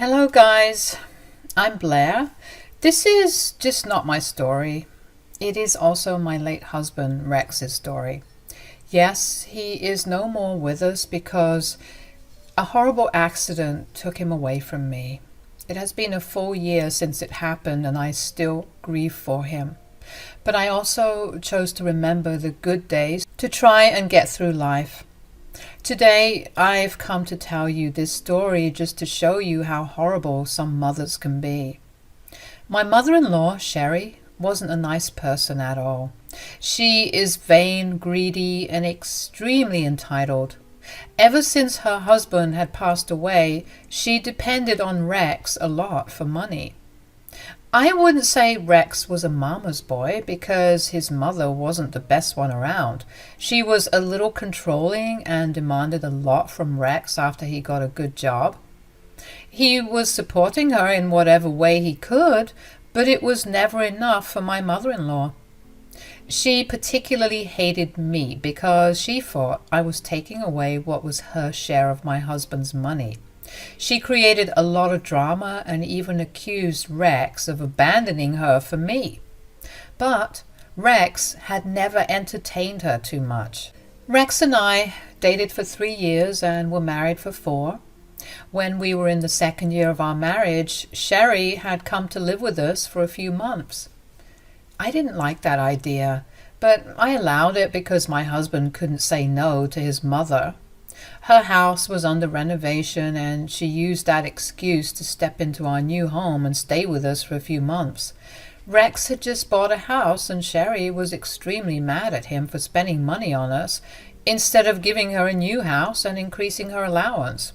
Hello guys, I'm Blair. This is just not my story. It is also my late husband Rex's story. Yes, he is no more with us because a horrible accident took him away from me. It has been a full year since it happened and I still grieve for him. But I also chose to remember the good days to try and get through life. Today, I've come to tell you this story just to show you how horrible some mothers can be. My mother-in-law, Sherry, wasn't a nice person at all. She is vain, greedy, and extremely entitled. Ever since her husband had passed away, she depended on Rex a lot for money. I wouldn't say Rex was a mama's boy because his mother wasn't the best one around. She was a little controlling and demanded a lot from Rex after he got a good job. He was supporting her in whatever way he could, but it was never enough for my mother-in-law. She particularly hated me because she thought I was taking away what was her share of my husband's money. She created a lot of drama and even accused Rex of abandoning her for me. But Rex had never entertained her too much. Rex and I dated for 3 years and were married for 4. When we were in the 2nd year of our marriage, Sherry had come to live with us for a few months. I didn't like that idea, but I allowed it because my husband couldn't say no to his mother. Her house was under renovation and she used that excuse to step into our new home and stay with us for a few months. Rex had just bought a house and Sherry was extremely mad at him for spending money on us instead of giving her a new house and increasing her allowance.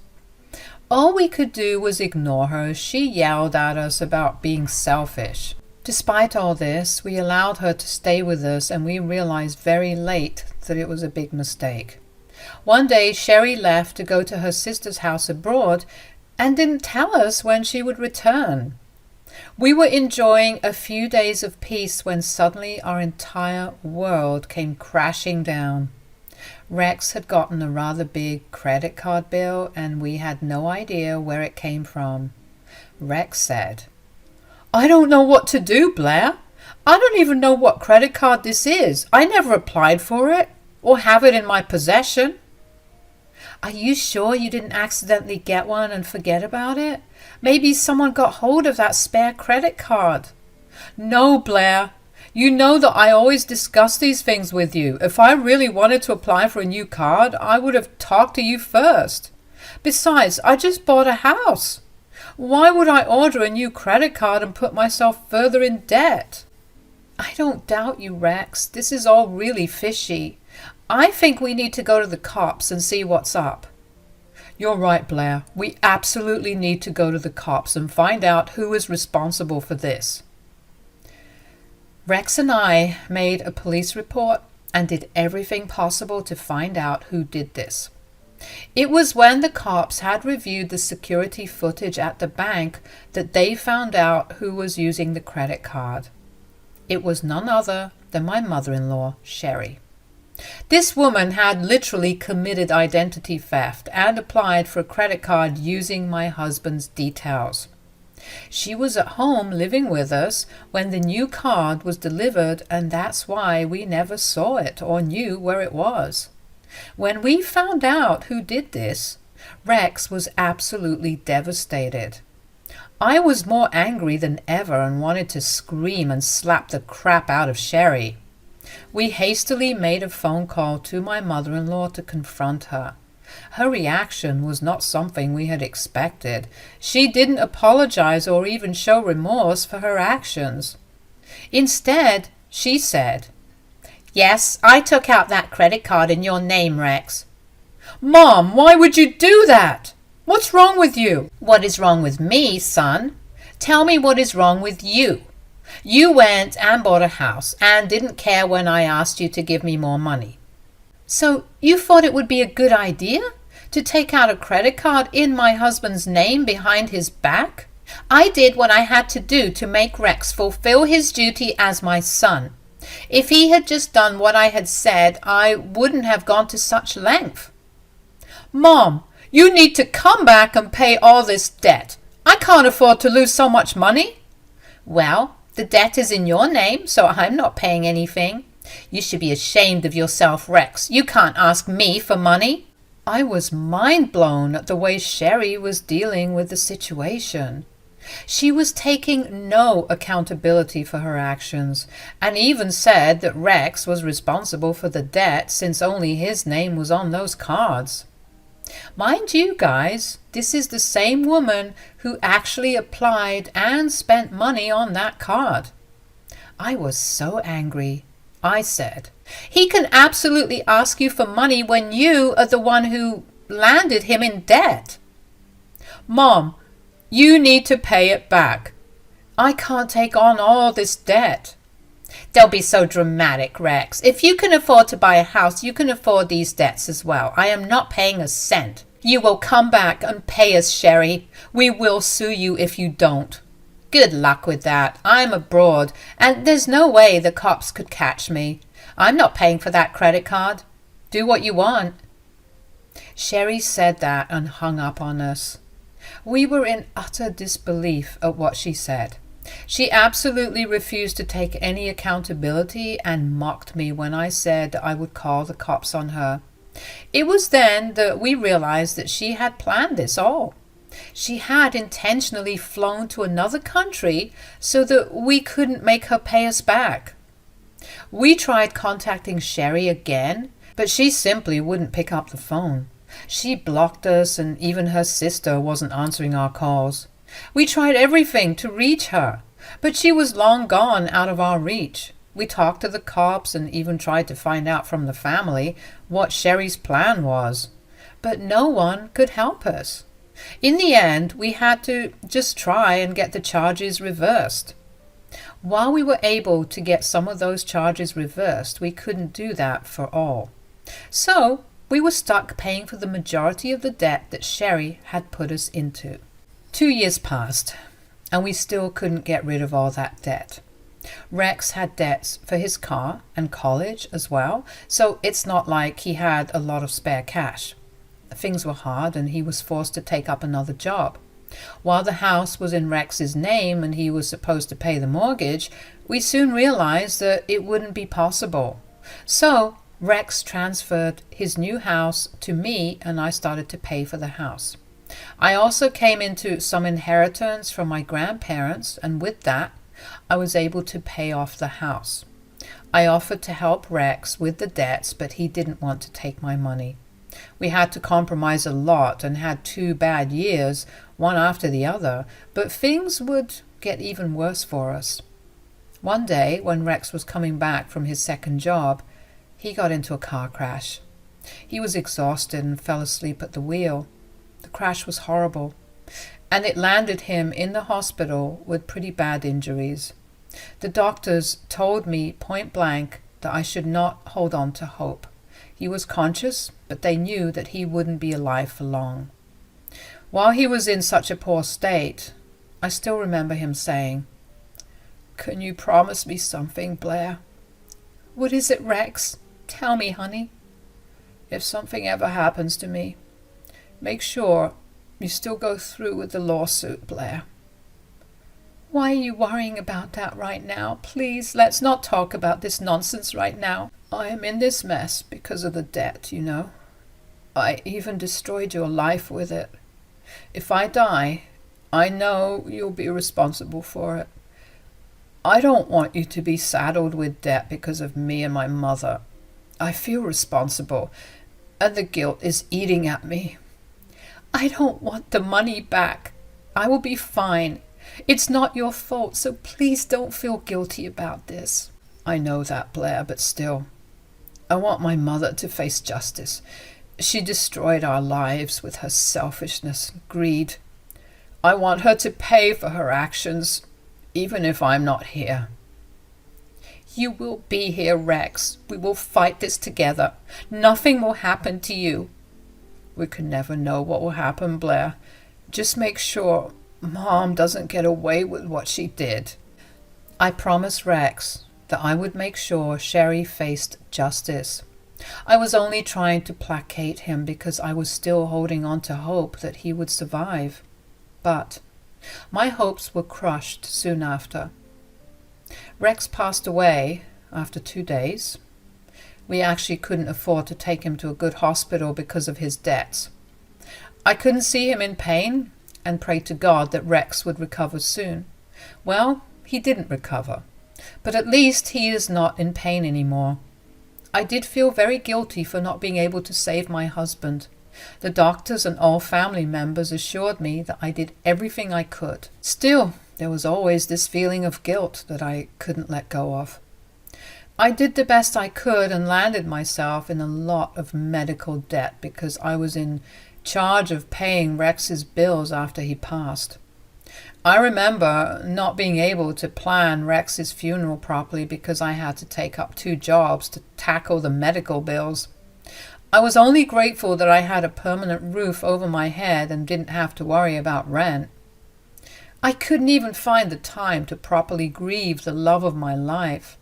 All we could do was ignore her as she yelled at us about being selfish. Despite all this, we allowed her to stay with us and we realized very late that it was a big mistake. One day, Sherry left to go to her sister's house abroad and didn't tell us when she would return. We were enjoying a few days of peace when suddenly our entire world came crashing down. Rex had gotten a rather big credit card bill and we had no idea where it came from. Rex said, "I don't know what to do, Blair. I don't even know what credit card this is. I never applied for it or have it in my possession." "Are you sure you didn't accidentally get one and forget about it? Maybe someone got hold of that spare credit card." "No, Blair. You know that I always discuss these things with you. If I really wanted to apply for a new card, I would have talked to you first. Besides, I just bought a house. Why would I order a new credit card and put myself further in debt?" "I don't doubt you, Rex. This is all really fishy. I think we need to go to the cops and see what's up." "You're right, Blair. We absolutely need to go to the cops and find out who is responsible for this." Rex and I made a police report and did everything possible to find out who did this. It was when the cops had reviewed the security footage at the bank that they found out who was using the credit card. It was none other than my mother-in-law, Sherry. This woman had literally committed identity theft and applied for a credit card using my husband's details. She was at home living with us when the new card was delivered, and that's why we never saw it or knew where it was. When we found out who did this, Rex was absolutely devastated. I was more angry than ever and wanted to scream and slap the crap out of Sherry. We hastily made a phone call to my mother-in-law to confront her. Her reaction was not something we had expected. She didn't apologize or even show remorse for her actions. Instead, she said, "Yes, I took out that credit card in your name, Rex." "Mom, why would you do that? What's wrong with you?" "What is wrong with me, son? Tell me what is wrong with you. You went and bought a house and didn't care when I asked you to give me more money. So you thought it would be a good idea to take out a credit card in my husband's name behind his back? I did what I had to do to make Rex fulfill his duty as my son. If he had just done what I had said, I wouldn't have gone to such length." "Mom, you need to come back and pay all this debt. I I can't afford to lose so much money. Well, the debt is in your name, so I'm not paying anything. You should be ashamed of yourself, Rex. You can't ask me for money. I was mind blown at the way Sherry was dealing with the situation. She was taking no accountability for her actions, and even said that Rex was responsible for the debt since only his name was on those cards. Mind you, guys, this is the same woman who actually applied and spent money on that card. I was so angry. I said, "He can absolutely ask you for money when you are the one who landed him in debt." "Mom, you need to pay it back. I can't take on all this debt." "Don't be so dramatic, Rex. If you can afford to buy a house, you can afford these debts as well. I am not paying a cent. You will come back and pay us, Sherry. We will sue you if you don't." "Good luck with that. I'm abroad, and there's no way the cops could catch me. I'm not paying for that credit card. Do what you want." Sherry said that and hung up on us. We were in utter disbelief at what she said. She absolutely refused to take any accountability and mocked me when I said I would call the cops on her. It was then that we realized that she had planned this all. She had intentionally flown to another country so that we couldn't make her pay us back. We tried contacting Sherry again, but she simply wouldn't pick up the phone. She blocked us, and even her sister wasn't answering our calls. We tried everything to reach her, but she was long gone out of our reach. We talked to the cops and even tried to find out from the family what Sherry's plan was, but no one could help us. In the end, we had to just try and get the charges reversed. While we were able to get some of those charges reversed, we couldn't do that for all. So we were stuck paying for the majority of the debt that Sherry had put us into. 2 years passed, and we still couldn't get rid of all that debt. Rex had debts for his car and college as well, so it's not like he had a lot of spare cash. Things were hard, and he was forced to take up another job. While the house was in Rex's name and he was supposed to pay the mortgage, we soon realized that it wouldn't be possible. So Rex transferred his new house to me, and I started to pay for the house. I also came into some inheritance from my grandparents, and with that, I was able to pay off the house. I offered to help Rex with the debts, but he didn't want to take my money. We had to compromise a lot and had 2 bad years, one after the other, but things would get even worse for us. One day, when Rex was coming back from his second job, he got into a car crash. He was exhausted and fell asleep at the wheel. The crash was horrible, and it landed him in the hospital with pretty bad injuries. The doctors told me point blank that I should not hold on to hope. He was conscious, but they knew that he wouldn't be alive for long. While he was in such a poor state, I still remember him saying, "Can you promise me something, Blair?" "What is it, Rex? Tell me, honey." "If something ever happens to me, make sure you still go through with the lawsuit, Blair." "Why are you worrying about that right now? Please, let's not talk about this nonsense right now. I am in this mess because of the debt, you know. I even destroyed your life with it. If I die, I know you'll be responsible for it. I don't want you to be saddled with debt because of me and my mother. I feel responsible, and the guilt is eating at me. I don't want the money back. I will be fine. It's not your fault, so please don't feel guilty about this." "I know that, Blair, but still, I want my mother to face justice. She destroyed our lives with her selfishness and greed. I want her to pay for her actions, even if I'm not here." "You will be here, Rex. We will fight this together. Nothing will happen to you." "We can never know what will happen, Blair. Just make sure Mom doesn't get away with what she did." I promised Rex that I would make sure Sherry faced justice. I was only trying to placate him because I was still holding on to hope that he would survive. But My hopes were crushed soon after. Rex passed away after 2 days. We actually couldn't afford to take him to a good hospital because of his debts. I couldn't see him in pain and prayed to God that Rex would recover soon. Well, he didn't recover, but at least he is not in pain anymore. I did feel very guilty for not being able to save my husband. The doctors and all family members assured me that I did everything I could. Still, there was always this feeling of guilt that I couldn't let go of. I did the best I could and landed myself in a lot of medical debt because I was in charge of paying Rex's bills after he passed. I remember not being able to plan Rex's funeral properly because I had to take up 2 jobs to tackle the medical bills. I was only grateful that I had a permanent roof over my head and didn't have to worry about rent. I couldn't even find the time to properly grieve the love of my life.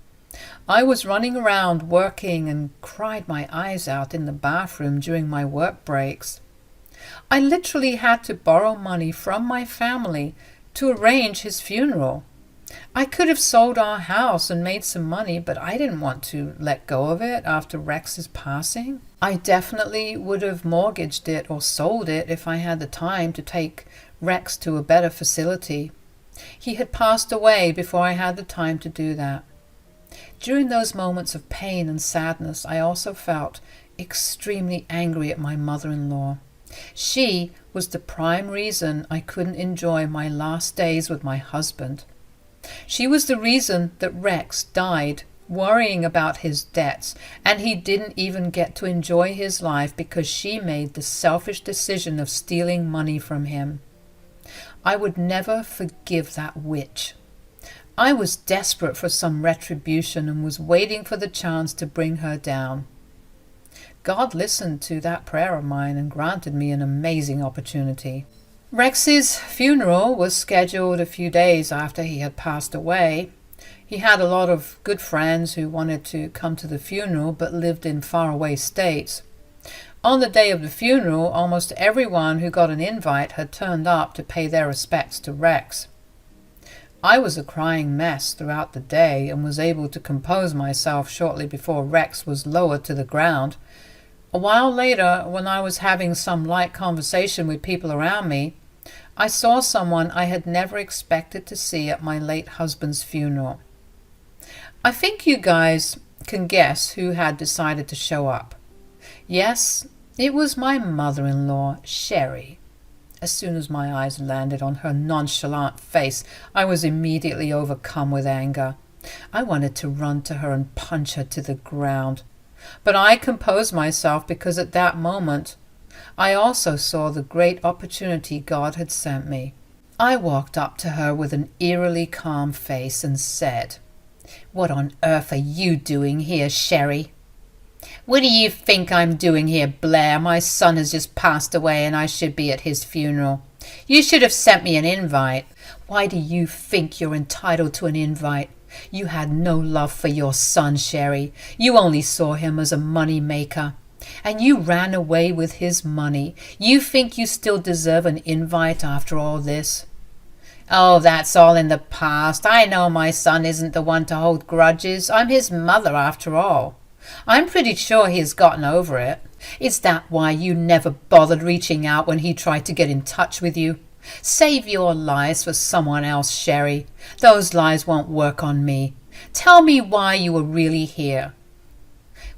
I was running around working and cried my eyes out in the bathroom during my work breaks. I literally had to borrow money from my family to arrange his funeral. I could have sold our house and made some money, but I didn't want to let go of it after Rex's passing. I definitely would have mortgaged it or sold it if I had the time to take Rex to a better facility. He had passed away before I had the time to do that. During those moments of pain and sadness, I also felt extremely angry at my mother-in-law. She was the prime reason I couldn't enjoy my last days with my husband. She was the reason that Rex died worrying about his debts, and he didn't even get to enjoy his life because she made the selfish decision of stealing money from him. I would never forgive that witch. I was desperate for some retribution and was waiting for the chance to bring her down. God listened to that prayer of mine and granted me an amazing opportunity. Rex's funeral was scheduled a few days after he had passed away. He had a lot of good friends who wanted to come to the funeral but lived in faraway states. On the day of the funeral, almost everyone who got an invite had turned up to pay their respects to Rex. I was a crying mess throughout the day and was able to compose myself shortly before Rex was lowered to the ground. A while later, when I was having some light conversation with people around me, I saw someone I had never expected to see at my late husband's funeral. I think you guys can guess who had decided to show up. Yes, it was my mother-in-law, Sherry. As soon as my eyes landed on her nonchalant face, I was immediately overcome with anger. I wanted to run to her and punch her to the ground. But I composed myself because at that moment I also saw the great opportunity God had sent me. I walked up to her with an eerily calm face and said, "What on earth are you doing here, Sherry?" "What do you think I'm doing here, Blair? My son has just passed away and I should be at his funeral. You should have sent me an invite." "Why do you think you're entitled to an invite? You had no love for your son, Sherry. You only saw him as a money maker. And you ran away with his money. You think you still deserve an invite after all this?" "Oh, that's all in the past. I know my son isn't the one to hold grudges. I'm his mother after all. I'm pretty sure he has gotten over it. Is that why you never bothered reaching out when he tried to get in touch with you? Save your lies for someone else, Sherry. Those lies won't work on me. Tell me why you were really here."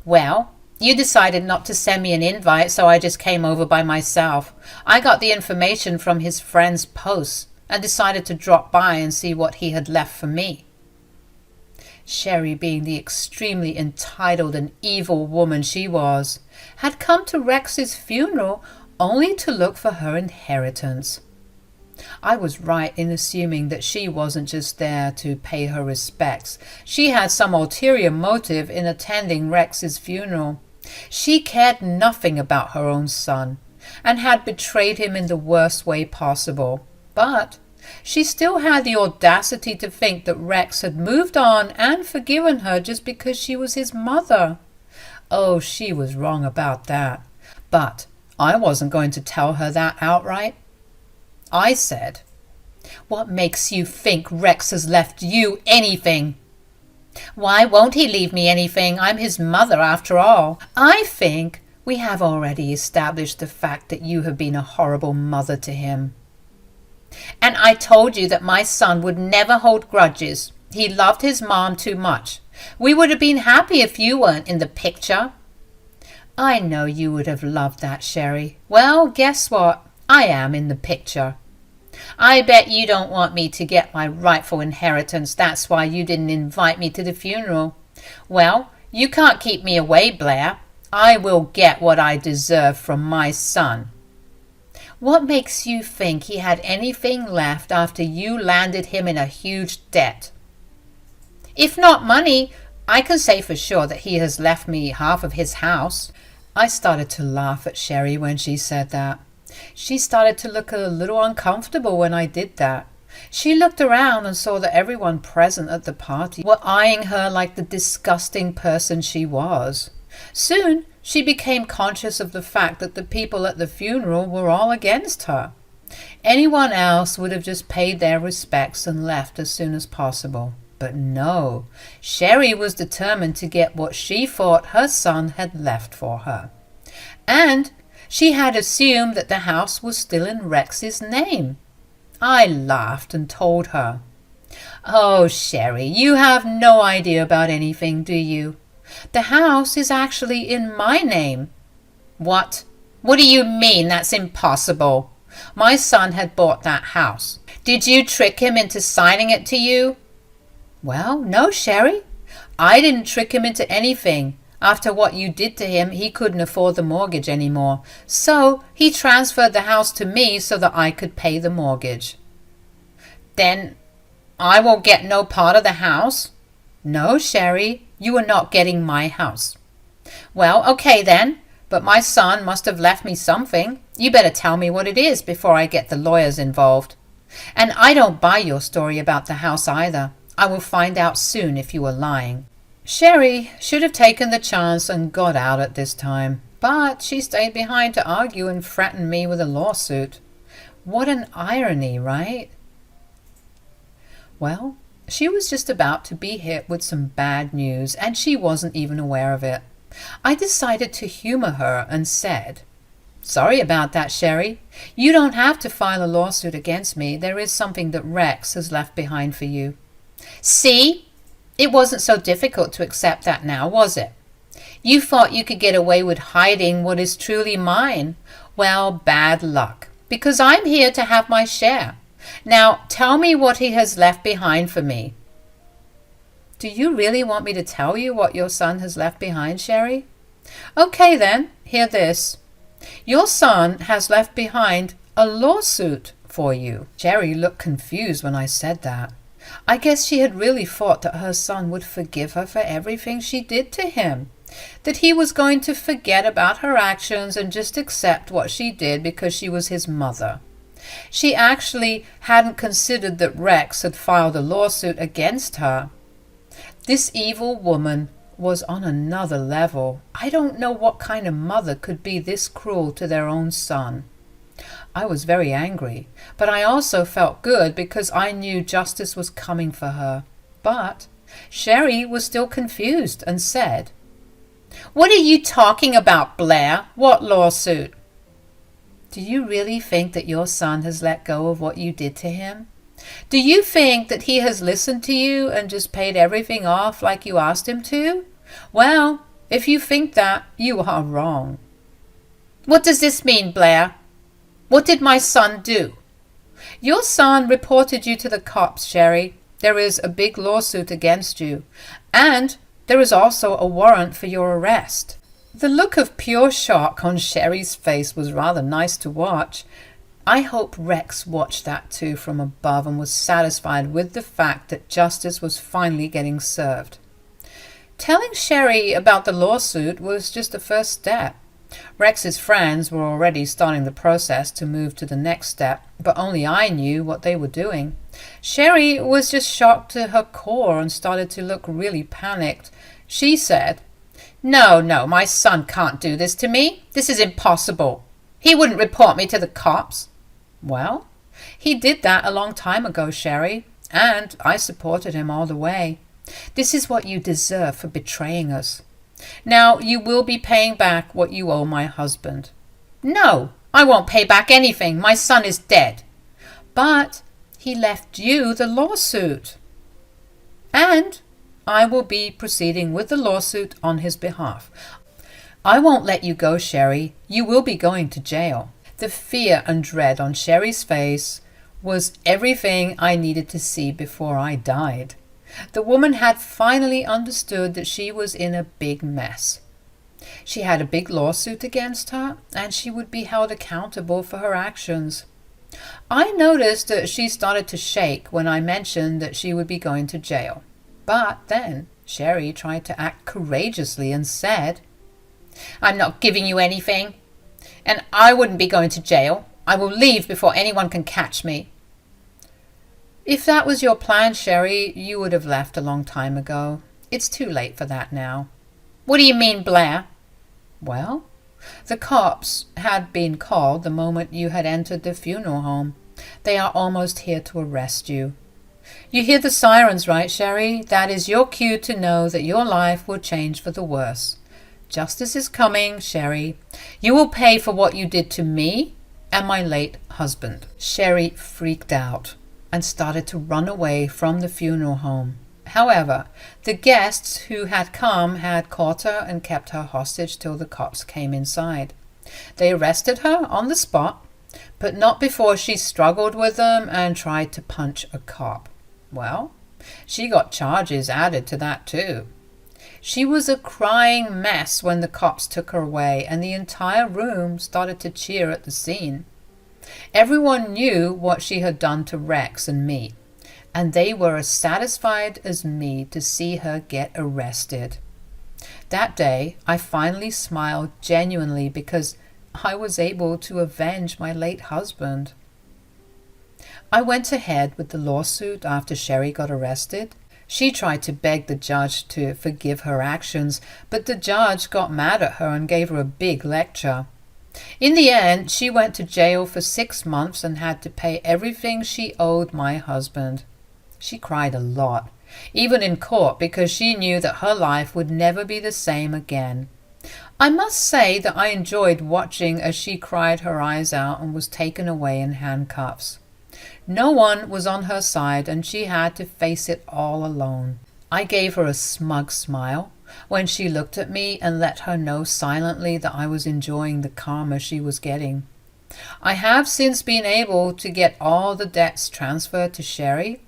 "Well, you decided not to send me an invite, so I just came over by myself. I got the information from his friend's posts and decided to drop by and see what he had left for me." Sherry, being the extremely entitled and evil woman she was, had come to Rex's funeral only to look for her inheritance. I was right in assuming that she wasn't just there to pay her respects. She had some ulterior motive in attending Rex's funeral. She cared nothing about her own son and had betrayed him in the worst way possible. But she still had the audacity to think that Rex had moved on and forgiven her just because she was his mother. Oh, she was wrong about that. But I wasn't going to tell her that outright. I said, What makes you think Rex has left you anything? Why won't he leave me anything? I'm his mother after all. I think we have already established the fact that you have been a horrible mother to him. And I told you that my son would never hold grudges. He loved his mom too much. We would have been happy if you weren't in the picture. I know you would have loved that, Sherry. Well, guess what? I am in the picture. I bet you don't want me to get my rightful inheritance. That's why you didn't invite me to the funeral. Well, you can't keep me away, Blair. I will get what I deserve from my son. What makes you think he had anything left after you landed him in a huge debt? If not money, I can say for sure that he has left me half of his house. I started to laugh at Sherry when she said that. She started to look a little uncomfortable when I did that. She looked around and saw that everyone present at the party were eyeing her like the disgusting person she was. Soon she became conscious of the fact that the people at the funeral were all against her. Anyone else would have just paid their respects and left as soon as possible. But no, Sherry was determined to get what she thought her son had left for her. And she had assumed that the house was still in Rex's name. I laughed and told her, "Oh, Sherry, you have no idea about anything, do you? The house is actually in my name." "What? What do you mean? That's impossible. My son had bought that house. Did you trick him into signing it to you?" "Well, no, Sherry. I didn't trick him into anything. After what you did to him, he couldn't afford the mortgage anymore. So he transferred the house to me so that I could pay the mortgage." "Then I will get no part of the house?" "No, Sherry, you are not getting my house." "Well, okay then, but my son must have left me something. You better tell me what it is before I get the lawyers involved. And I don't buy your story about the house either. I will find out soon if you are lying." Sherry should have taken the chance and got out at this time, but she stayed behind to argue and threaten me with a lawsuit. What an irony, right? Well, she was just about to be hit with some bad news, and she wasn't even aware of it. I decided to humor her and said, "Sorry about that, Sherry. You don't have to file a lawsuit against me. There is something that Rex has left behind for you." "See? It wasn't so difficult to accept that now, was it? You thought you could get away with hiding what is truly mine. Well, bad luck, because I'm here to have my share. Now, tell me what he has left behind for me." "Do you really want me to tell you what your son has left behind, Sherry?" "Okay then, hear this. Your son has left behind a lawsuit for you." Sherry looked confused when I said that. I guess she had really thought that her son would forgive her for everything she did to him, that he was going to forget about her actions and just accept what she did because she was his mother. She actually hadn't considered that Rex had filed a lawsuit against her. This evil woman was on another level. I don't know what kind of mother could be this cruel to their own son. I was very angry, but I also felt good because I knew justice was coming for her. But Sherry was still confused and said, "What are you talking about, Blair? What lawsuit?" "Do you really think that your son has let go of what you did to him? Do you think that he has listened to you and just paid everything off like you asked him to? Well, if you think that, you are wrong." "What does this mean, Blair? What did my son do?" "Your son reported you to the cops, Sherry. There is a big lawsuit against you, and there is also a warrant for your arrest." The look of pure shock on Sherry's face was rather nice to watch. I hope Rex watched that too from above and was satisfied with the fact that justice was finally getting served. Telling Sherry about the lawsuit was just the first step. Rex's friends were already starting the process to move to the next step, but only I knew what they were doing. Sherry was just shocked to her core and started to look really panicked. She said, No, my son can't do this to me. This is impossible. He wouldn't report me to the cops." "Well, He did that a long time ago, Sherry, and I supported him all the way. This is what you deserve for betraying us. Now you will be paying back what you owe my husband." "No, I won't pay back anything. My son is dead." "But he left you the lawsuit." "And I will be proceeding with the lawsuit on his behalf. I won't let you go, Sherry. You will be going to jail." The fear and dread on Sherry's face was everything I needed to see before I died. The woman had finally understood that she was in a big mess. She had a big lawsuit against her, and she would be held accountable for her actions. I noticed that she started to shake when I mentioned that she would be going to jail. But then Sherry tried to act courageously and said, "I'm not giving you anything, and I wouldn't be going to jail. I will leave before anyone can catch me." "If that was your plan, Sherry, you would have left a long time ago. It's too late for that now." "What do you mean, Blair?" "Well, the cops had been called the moment you had entered the funeral home. They are almost here to arrest you. You hear the sirens, right, Sherry? That is your cue to know that your life will change for the worse. Justice is coming, Sherry. You will pay for what you did to me and my late husband." Sherry freaked out and started to run away from the funeral home. However, the guests who had come had caught her and kept her hostage till the cops came inside. They arrested her on the spot, but not before she struggled with them and tried to punch a cop. Well, she got charges added to that too. She was a crying mess when the cops took her away, and the entire room started to cheer at the scene. Everyone knew what she had done to Rex and me, and they were as satisfied as me to see her get arrested. That day, I finally smiled genuinely because I was able to avenge my late husband. I went ahead with the lawsuit after Sherry got arrested. She tried to beg the judge to forgive her actions, but the judge got mad at her and gave her a big lecture. In the end, she went to jail for 6 months and had to pay everything she owed my husband. She cried a lot, even in court, because she knew that her life would never be the same again. I must say that I enjoyed watching as she cried her eyes out and was taken away in handcuffs. No one was on her side, and she had to face it all alone. I gave her a smug smile when she looked at me and let her know silently that I was enjoying the karma she was getting. I have since been able to get all the debts transferred to Sherry.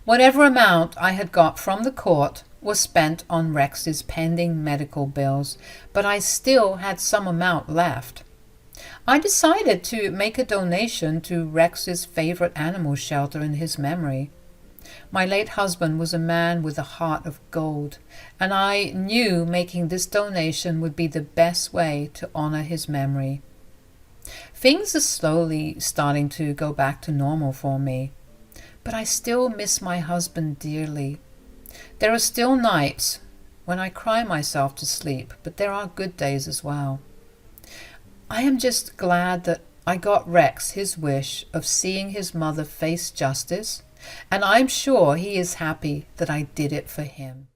Whatever amount I had got from the court was spent on Rex's pending medical bills, but I still had some amount left. I decided to make a donation to Rex's favorite animal shelter in his memory. My late husband was a man with a heart of gold, and I knew making this donation would be the best way to honor his memory. Things are slowly starting to go back to normal for me, but I still miss my husband dearly. There are still nights when I cry myself to sleep, but there are good days as well. I am just glad that I got Rex his wish of seeing his mother face justice, and I'm sure he is happy that I did it for him.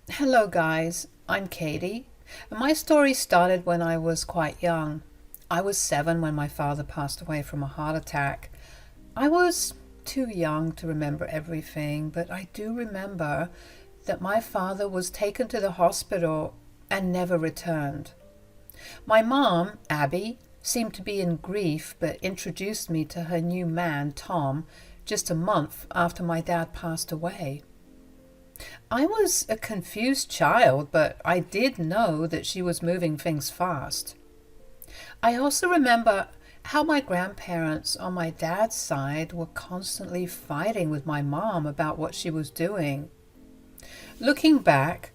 Hello guys, I'm Katie, and my story started when I was quite young. I was 7 when my father passed away from a heart attack. I was too young to remember everything, but I do remember that my father was taken to the hospital and never returned. My mom, Abby, seemed to be in grief, but introduced me to her new man, Tom, just a month after my dad passed away. I was a confused child, but I did know that she was moving things fast. I also remember how my grandparents on my dad's side were constantly fighting with my mom about what she was doing. Looking back,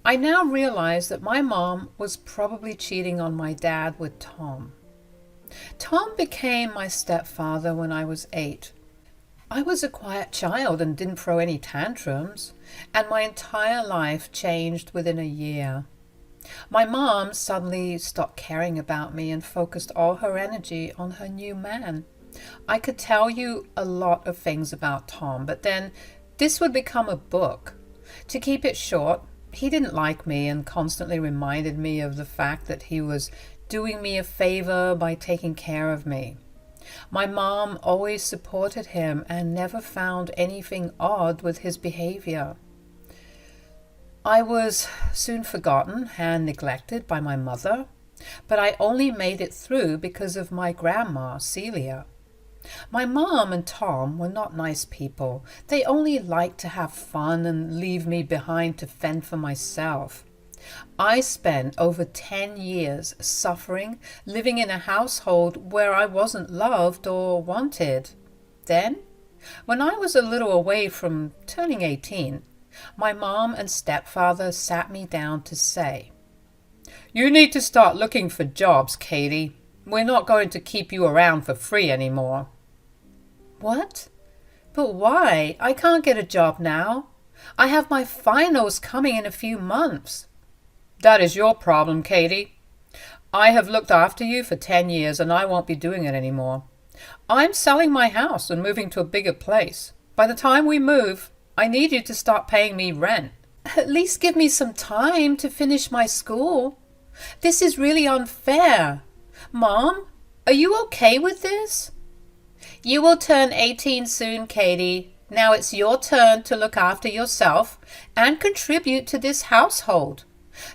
I now realize that my mom was probably cheating on my dad with Tom. Tom became my stepfather when I was 8. I was a quiet child and didn't throw any tantrums, and my entire life changed within a year. My mom suddenly stopped caring about me and focused all her energy on her new man. I could tell you a lot of things about Tom, but then this would become a book. To keep it short, he didn't like me and constantly reminded me of the fact that he was doing me a favor by taking care of me. My mom always supported him and never found anything odd with his behavior. I was soon forgotten and neglected by my mother, but I only made it through because of my grandma, Celia. My mom and Tom were not nice people. They only liked to have fun and leave me behind to fend for myself. I spent over 10 years suffering, living in a household where I wasn't loved or wanted. Then, when I was a little away from turning 18, my mom and stepfather sat me down to say, "You need to start looking for jobs, Katie. We're not going to keep you around for free anymore." What? But why? I can't get a job now. I have my finals coming in a few months. That is your problem, Katie. I have looked after you for 10 years and I won't be doing it anymore. I'm selling my house and moving to a bigger place. By the time we move, I need you to start paying me rent. At least give me some time to finish my school. This is really unfair. Mom, are you okay with this? You will turn 18 soon, Katie. Now it's your turn to look after yourself and contribute to this household.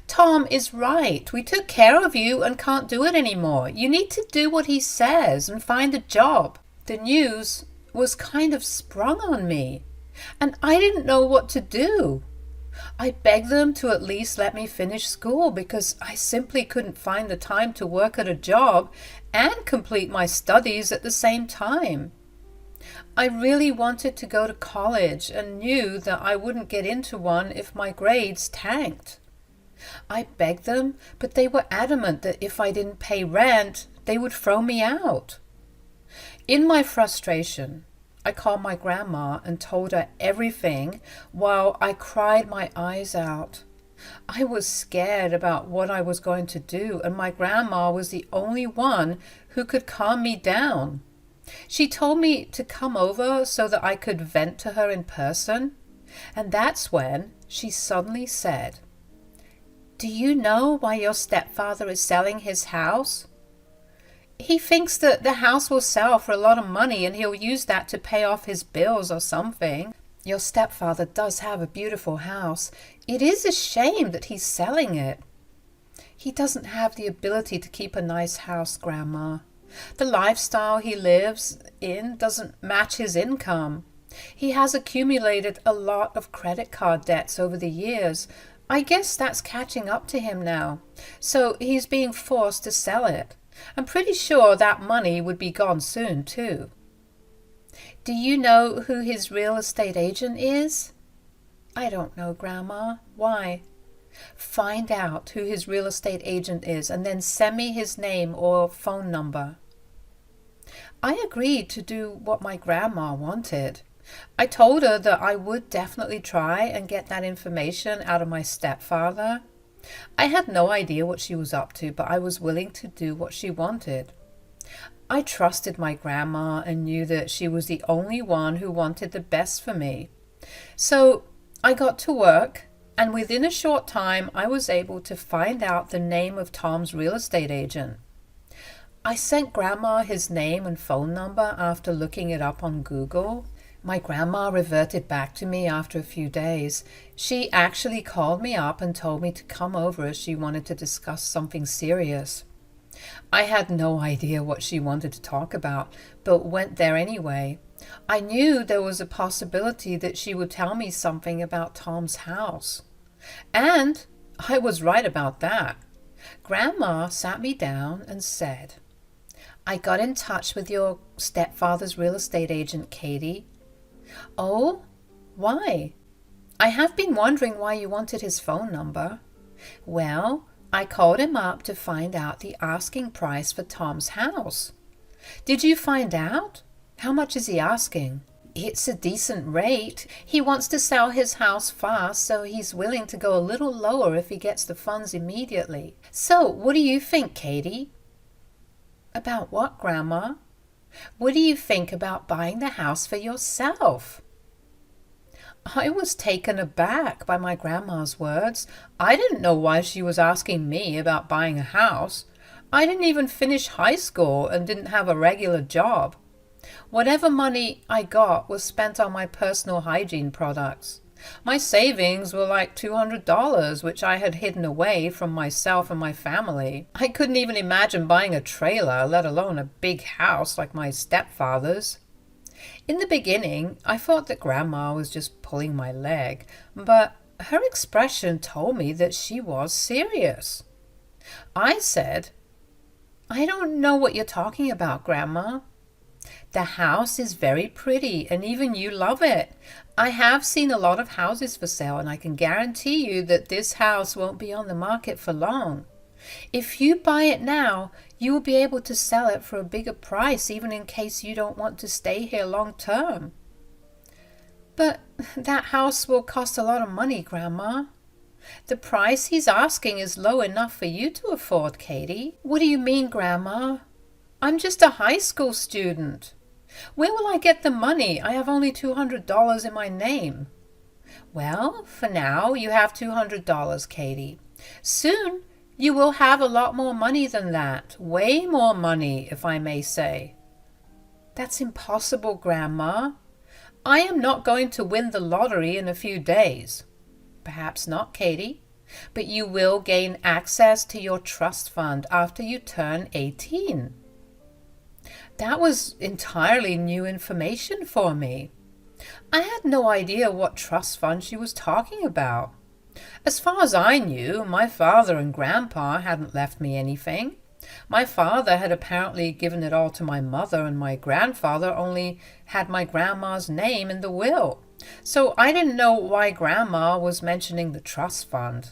Tom is right. We took care of you and can't do it anymore. You need to do what he says and find a job. The news was kind of sprung on me, and I didn't know what to do. I begged them to at least let me finish school because I simply couldn't find the time to work at a job and complete my studies at the same time. I really wanted to go to college and knew that I wouldn't get into one if my grades tanked. I begged them, but they were adamant that if I didn't pay rent, they would throw me out. In my frustration, I called my grandma and told her everything while I cried my eyes out. I was scared about what I was going to do, and my grandma was the only one who could calm me down. She told me to come over so that I could vent to her in person, and that's when she suddenly said, "Do you know why your stepfather is selling his house? He thinks that the house will sell for a lot of money and he'll use that to pay off his bills or something. Your stepfather does have a beautiful house. It is a shame that he's selling it. He doesn't have the ability to keep a nice house, Grandma. The lifestyle he lives in doesn't match his income. He has accumulated a lot of credit card debts over the years. I guess that's catching up to him now. So he's being forced to sell it. I'm pretty sure that money would be gone soon, too." "Do you know who his real estate agent is?" "I don't know, Grandma. Why?" "Find out who his real estate agent is and then send me his name or phone number." I agreed to do what my grandma wanted. I told her that I would definitely try and get that information out of my stepfather. I had no idea what she was up to, but I was willing to do what she wanted. I trusted my grandma and knew that she was the only one who wanted the best for me. So I got to work, and within a short time I was able to find out the name of Tom's real estate agent. I sent Grandma his name and phone number after looking it up on Google. My grandma reverted back to me after a few days. She actually called me up and told me to come over as she wanted to discuss something serious. I had no idea what she wanted to talk about, but went there anyway. I knew there was a possibility that she would tell me something about Tom's house. And I was right about that. Grandma sat me down and said, "I got in touch with your stepfather's real estate agent, Katie." "Oh, why?" "I have been wondering why you wanted his phone number." "Well, I called him up to find out the asking price for Tom's house." "Did you find out? How much is he asking?" It's a decent rate. He wants to sell his house fast, so he's willing to go a little lower if he gets the funds immediately. So, what do you think, Katie? About what, Grandma? What do you think about buying the house for yourself? I was taken aback by my grandma's words. I didn't know why she was asking me about buying a house. I didn't even finish high school and didn't have a regular job. Whatever money I got was spent on my personal hygiene products. My savings were like $200, which I had hidden away from myself and my family. I couldn't even imagine buying a trailer, let alone a big house like my stepfather's. In the beginning, I thought that Grandma was just pulling my leg, but her expression told me that she was serious. I said, "I don't know what you're talking about, Grandma. The house is very pretty, and even you love it. I have seen a lot of houses for sale, and I can guarantee you that this house won't be on the market for long. If you buy it now, you will be able to sell it for a bigger price, even in case you don't want to stay here long term." "But that house will cost a lot of money, Grandma. The price he's asking is low enough for you to afford, Katie." "What do you mean, Grandma? I'm just a high school student. Where will I get the money? I have only $200 in my name." "Well, for now, you have $200, Katie. Soon, you will have a lot more money than that. Way more money, if I may say." "That's impossible, Grandma. I am not going to win the lottery in a few days." "Perhaps not, Katie, but you will gain access to your trust fund after you turn 18. That was entirely new information for me. I had no idea what trust fund she was talking about. As far as I knew, my father and Grandpa hadn't left me anything. My father had apparently given it all to my mother, and my grandfather only had my grandma's name in the will. So I didn't know why Grandma was mentioning the trust fund.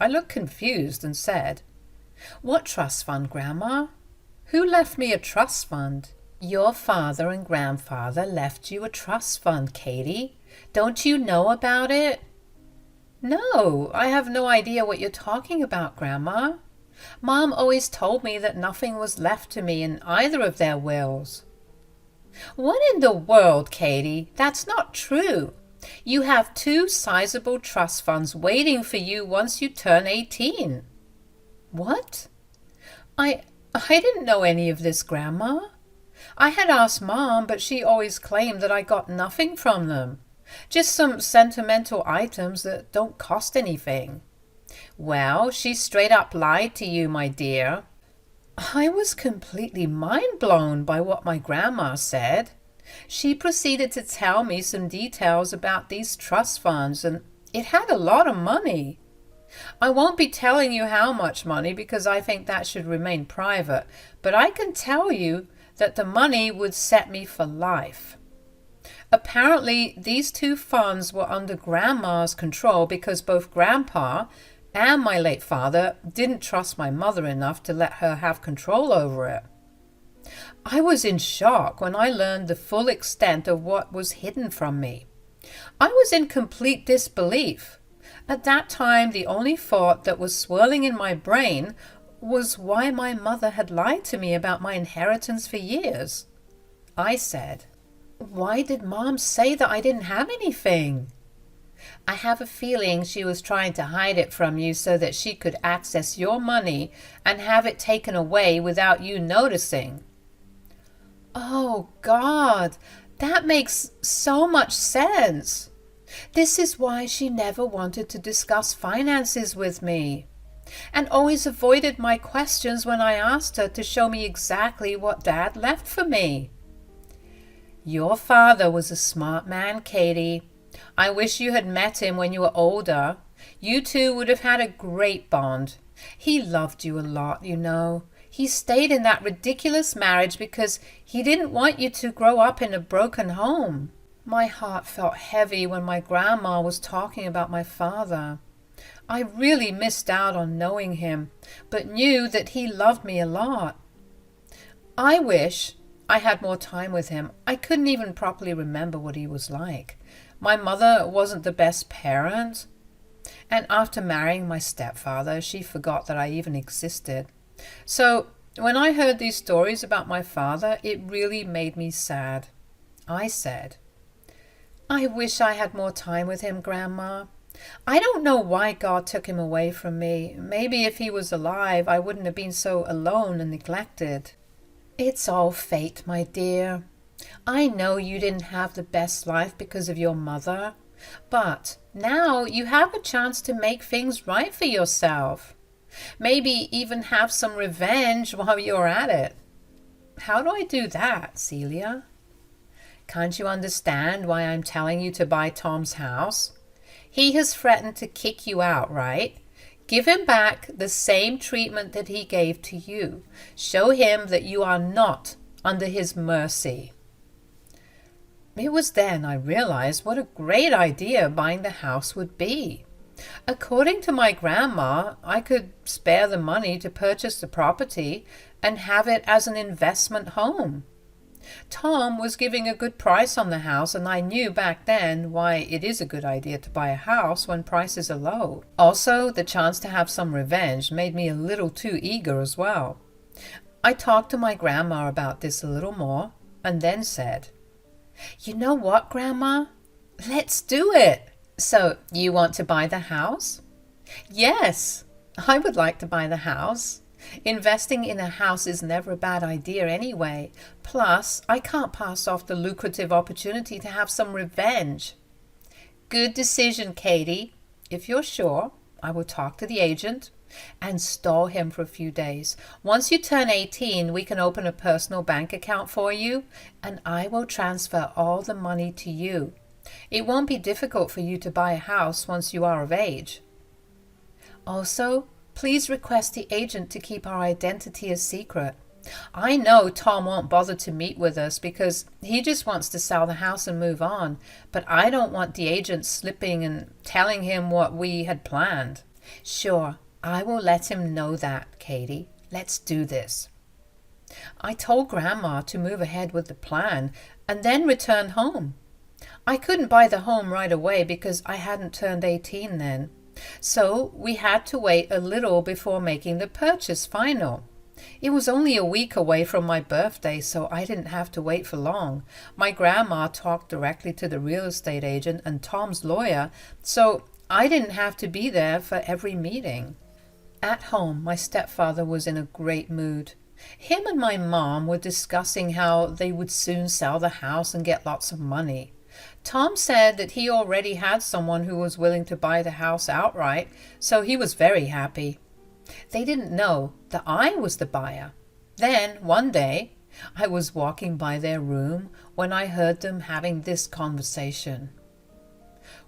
I looked confused and said, "What trust fund, Grandma? Who left me a trust fund?" "Your father and grandfather left you a trust fund, Katie. Don't you know about it?" "No, I have no idea what you're talking about, Grandma. Mom always told me that nothing was left to me in either of their wills." "What in the world, Katie? That's not true. You have 2 sizable trust funds waiting for you once you turn 18. "What? I didn't know any of this, Grandma. I had asked Mom, but she always claimed that I got nothing from them. Just some sentimental items that don't cost anything." "Well, she straight up lied to you, my dear." I was completely mind-blown by what my grandma said. She proceeded to tell me some details about these trust funds, and it had a lot of money. I won't be telling you how much money because I think that should remain private, but I can tell you that the money would set me for life. Apparently, these 2 funds were under Grandma's control because both Grandpa and my late father didn't trust my mother enough to let her have control over it. I was in shock when I learned the full extent of what was hidden from me. I was in complete disbelief. At that time, the only thought that was swirling in my brain was why my mother had lied to me about my inheritance for years. I said, "Why did Mom say that I didn't have anything?" "I have a feeling she was trying to hide it from you so that she could access your money and have it taken away without you noticing." "Oh, God, that makes so much sense. This is why she never wanted to discuss finances with me, and always avoided my questions when I asked her to show me exactly what Dad left for me." "Your father was a smart man, Katie. I wish you had met him when you were older. You two would have had a great bond. He loved you a lot, you know. He stayed in that ridiculous marriage because he didn't want you to grow up in a broken home." My heart felt heavy when my grandma was talking about my father. I really missed out on knowing him, but knew that he loved me a lot. I wish I had more time with him, I couldn't even properly remember what he was like. My mother wasn't the best parent, and after marrying my stepfather, she forgot that I even existed. So when I heard these stories about my father, it really made me sad. I said, I wish I had more time with him, Grandma. I don't know why God took him away from me. Maybe if he was alive, I wouldn't have been so alone and neglected. It's all fate, my dear. I know you didn't have the best life because of your mother, but now you have a chance to make things right for yourself. Maybe even have some revenge while you're at it. How do I do that, Celia? Can't you understand why I'm telling you to buy Tom's house? He has threatened to kick you out, right? Give him back the same treatment that he gave to you. Show him that you are not under his mercy. It was then I realized what a great idea buying the house would be. According to my grandma, I could spare the money to purchase the property and have it as an investment home. Tom was giving a good price on the house, and I knew back then why it is a good idea to buy a house when prices are low. Also, the chance to have some revenge made me a little too eager as well. I talked to my grandma about this a little more and then said, You know what, Grandma? Let's do it. So, you want to buy the house? Yes, I would like to buy the house. Investing in a house is never a bad idea anyway. Plus, I can't pass off the lucrative opportunity to have some revenge. Good decision, Katie. If you're sure, I will talk to the agent and stall him for a few days. Once you turn 18, we can open a personal bank account for you, and I will transfer all the money to you. It won't be difficult for you to buy a house once you are of age. Also, please request the agent to keep our identity a secret. I know Tom won't bother to meet with us because he just wants to sell the house and move on, but I don't want the agent slipping and telling him what we had planned. Sure, I will let him know that, Katie. Let's do this. I told Grandma to move ahead with the plan and then return home. I couldn't buy the home right away because I hadn't turned 18 then. So we had to wait a little before making the purchase final. It was only a week away from my birthday, so I didn't have to wait for long. My grandma talked directly to the real estate agent and Tom's lawyer, so I didn't have to be there for every meeting. At home, my stepfather was in a great mood. Him and my mom were discussing how they would soon sell the house and get lots of money. Tom said that he already had someone who was willing to buy the house outright, so he was very happy. They didn't know that I was the buyer. Then, one day, I was walking by their room when I heard them having this conversation.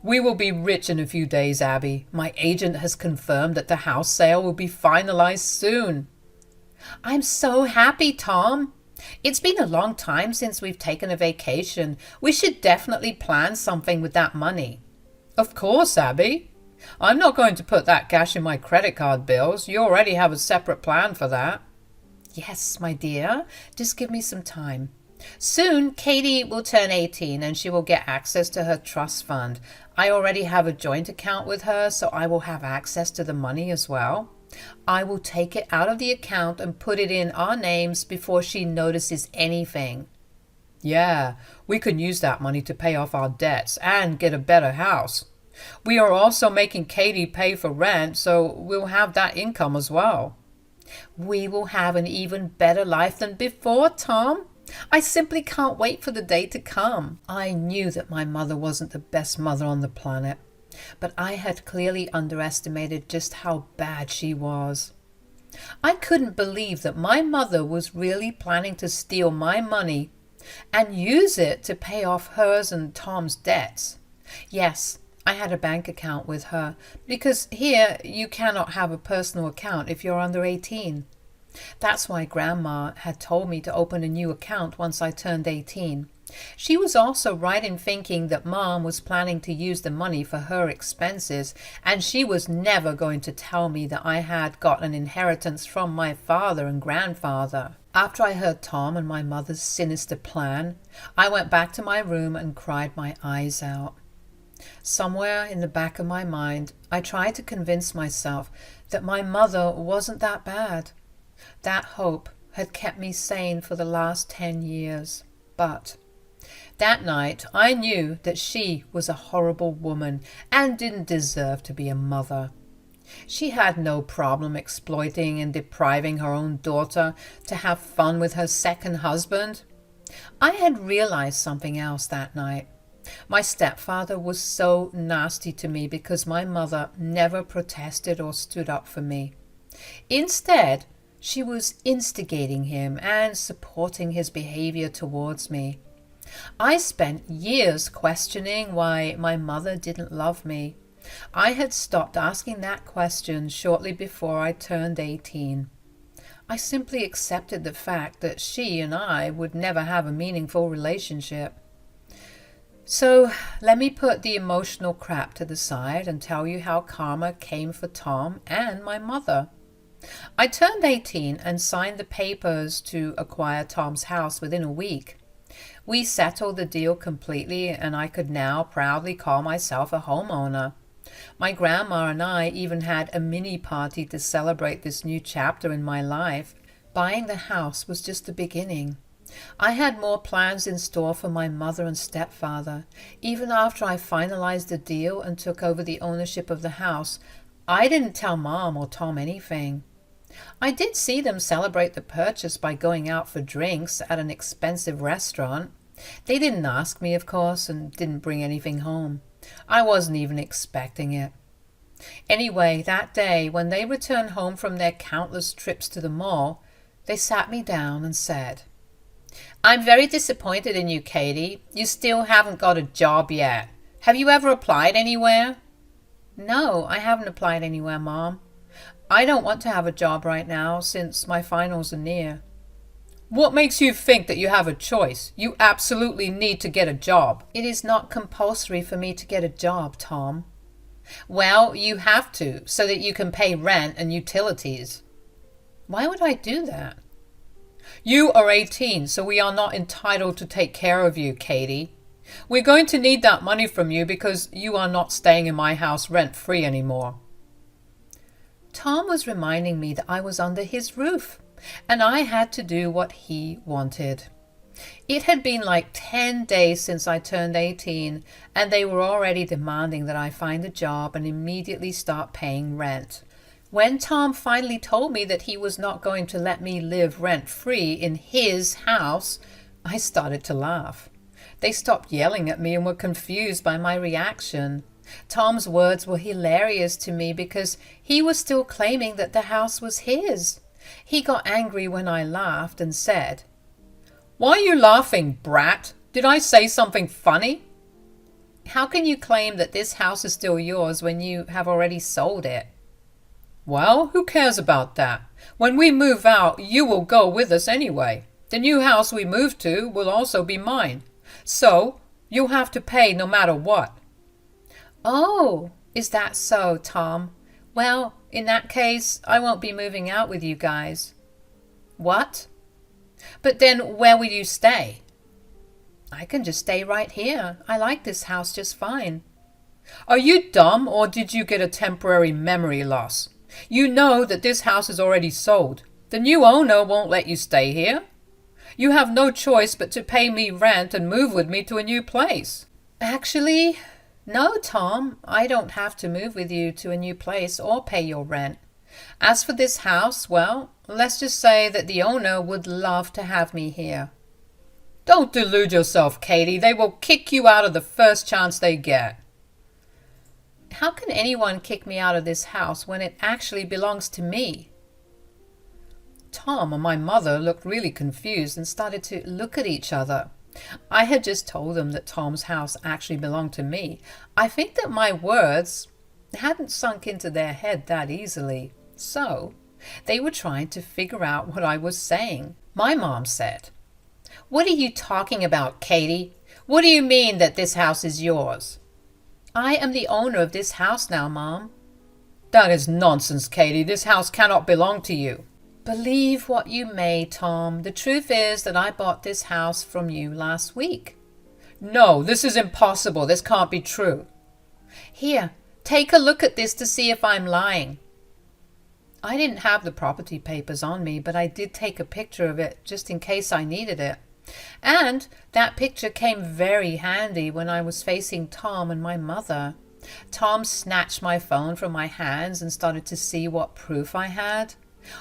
We will be rich in a few days, Abby. My agent has confirmed that the house sale will be finalized soon. I'm so happy, Tom. It's been a long time since we've taken a vacation. We should definitely plan something with that money. Of course, Abby. I'm not going to put that cash in my credit card bills. You already have a separate plan for that. Yes, my dear. Just give me some time. Soon, Katie will turn 18 and she will get access to her trust fund. I already have a joint account with her, so I will have access to the money as well. I will take it out of the account and put it in our names before she notices anything. Yeah, we can use that money to pay off our debts and get a better house. We are also making Katie pay for rent, so we'll have that income as well. We will have an even better life than before, Tom. I simply can't wait for the day to come. I knew that my mother wasn't the best mother on the planet, but I had clearly underestimated just how bad she was. I couldn't believe that my mother was really planning to steal my money and use it to pay off hers and Tom's debts. Yes, I had a bank account with her, because here you cannot have a personal account if you're under 18. That's why Grandma had told me to open a new account once I turned 18. She was also right in thinking that Mom was planning to use the money for her expenses, and she was never going to tell me that I had got an inheritance from my father and grandfather. After I heard Tom and my mother's sinister plan, I went back to my room and cried my eyes out. Somewhere in the back of my mind, I tried to convince myself that my mother wasn't that bad. That hope had kept me sane for the last 10 years. But that night, I knew that she was a horrible woman and didn't deserve to be a mother. She had no problem exploiting and depriving her own daughter to have fun with her second husband. I had realized something else that night. My stepfather was so nasty to me because my mother never protested or stood up for me. Instead, she was instigating him and supporting his behavior towards me. I spent years questioning why my mother didn't love me. I had stopped asking that question shortly before I turned 18. I simply accepted the fact that she and I would never have a meaningful relationship. So let me put the emotional crap to the side and tell you how karma came for Tom and my mother. I turned 18 and signed the papers to acquire Tom's house within a week. We settled the deal completely, and I could now proudly call myself a homeowner. My grandma and I even had a mini party to celebrate this new chapter in my life. Buying the house was just the beginning. I had more plans in store for my mother and stepfather. Even after I finalized the deal and took over the ownership of the house, I didn't tell Mom or Tom anything. I did see them celebrate the purchase by going out for drinks at an expensive restaurant. They didn't ask me, of course, and didn't bring anything home. I wasn't even expecting it. Anyway, that day, when they returned home from their countless trips to the mall, they sat me down and said, "I'm very disappointed in you, Katie. You still haven't got a job yet. Have you ever applied anywhere?" "No, I haven't applied anywhere, Mom. I don't want to have a job right now since my finals are near." "What makes you think that you have a choice? You absolutely need to get a job." "It is not compulsory for me to get a job, Tom." "Well, you have to, so that you can pay rent and utilities." "Why would I do that?" "You are 18, so we are not entitled to take care of you, Katie. We're going to need that money from you because you are not staying in my house rent-free anymore." Tom was reminding me that I was under his roof, and I had to do what he wanted. It had been like 10 days since I turned 18, and they were already demanding that I find a job and immediately start paying rent. When Tom finally told me that he was not going to let me live rent-free in his house, I started to laugh. They stopped yelling at me and were confused by my reaction. Tom's words were hilarious to me because he was still claiming that the house was his. He got angry when I laughed and said, "Why are you laughing, brat? Did I say something funny?" "How can you claim that this house is still yours when you have already sold it?" "Well, who cares about that? When we move out, you will go with us anyway. The new house we move to will also be mine. So, you'll have to pay no matter what." "Oh, is that so, Tom? Well, in that case, I won't be moving out with you guys." "What? But then where will you stay?" "I can just stay right here. I like this house just fine." "Are you dumb, or did you get a temporary memory loss? You know that this house is already sold. The new owner won't let you stay here. You have no choice but to pay me rent and move with me to a new place." "Actually, no, Tom. I don't have to move with you to a new place or pay your rent. As for this house, well, let's just say that the owner would love to have me here." "Don't delude yourself, Katie. They will kick you out of the first chance they get." "How can anyone kick me out of this house when it actually belongs to me?" Tom and my mother looked really confused and started to look at each other. I had just told them that Tom's house actually belonged to me. I think that my words hadn't sunk into their head that easily. So, they were trying to figure out what I was saying. My mom said, "What are you talking about, Katie? What do you mean that this house is yours?" "I am the owner of this house now, Mom." "That is nonsense, Katie. This house cannot belong to you." Believe what you may, Tom. The truth is that I bought this house from you last week. No, this is impossible. This can't be true. Here, take a look at this to see if I'm lying. I didn't have the property papers on me, but I did take a picture of it just in case I needed it. And that picture came very handy when I was facing Tom and my mother. Tom snatched my phone from my hands and started to see what proof I had.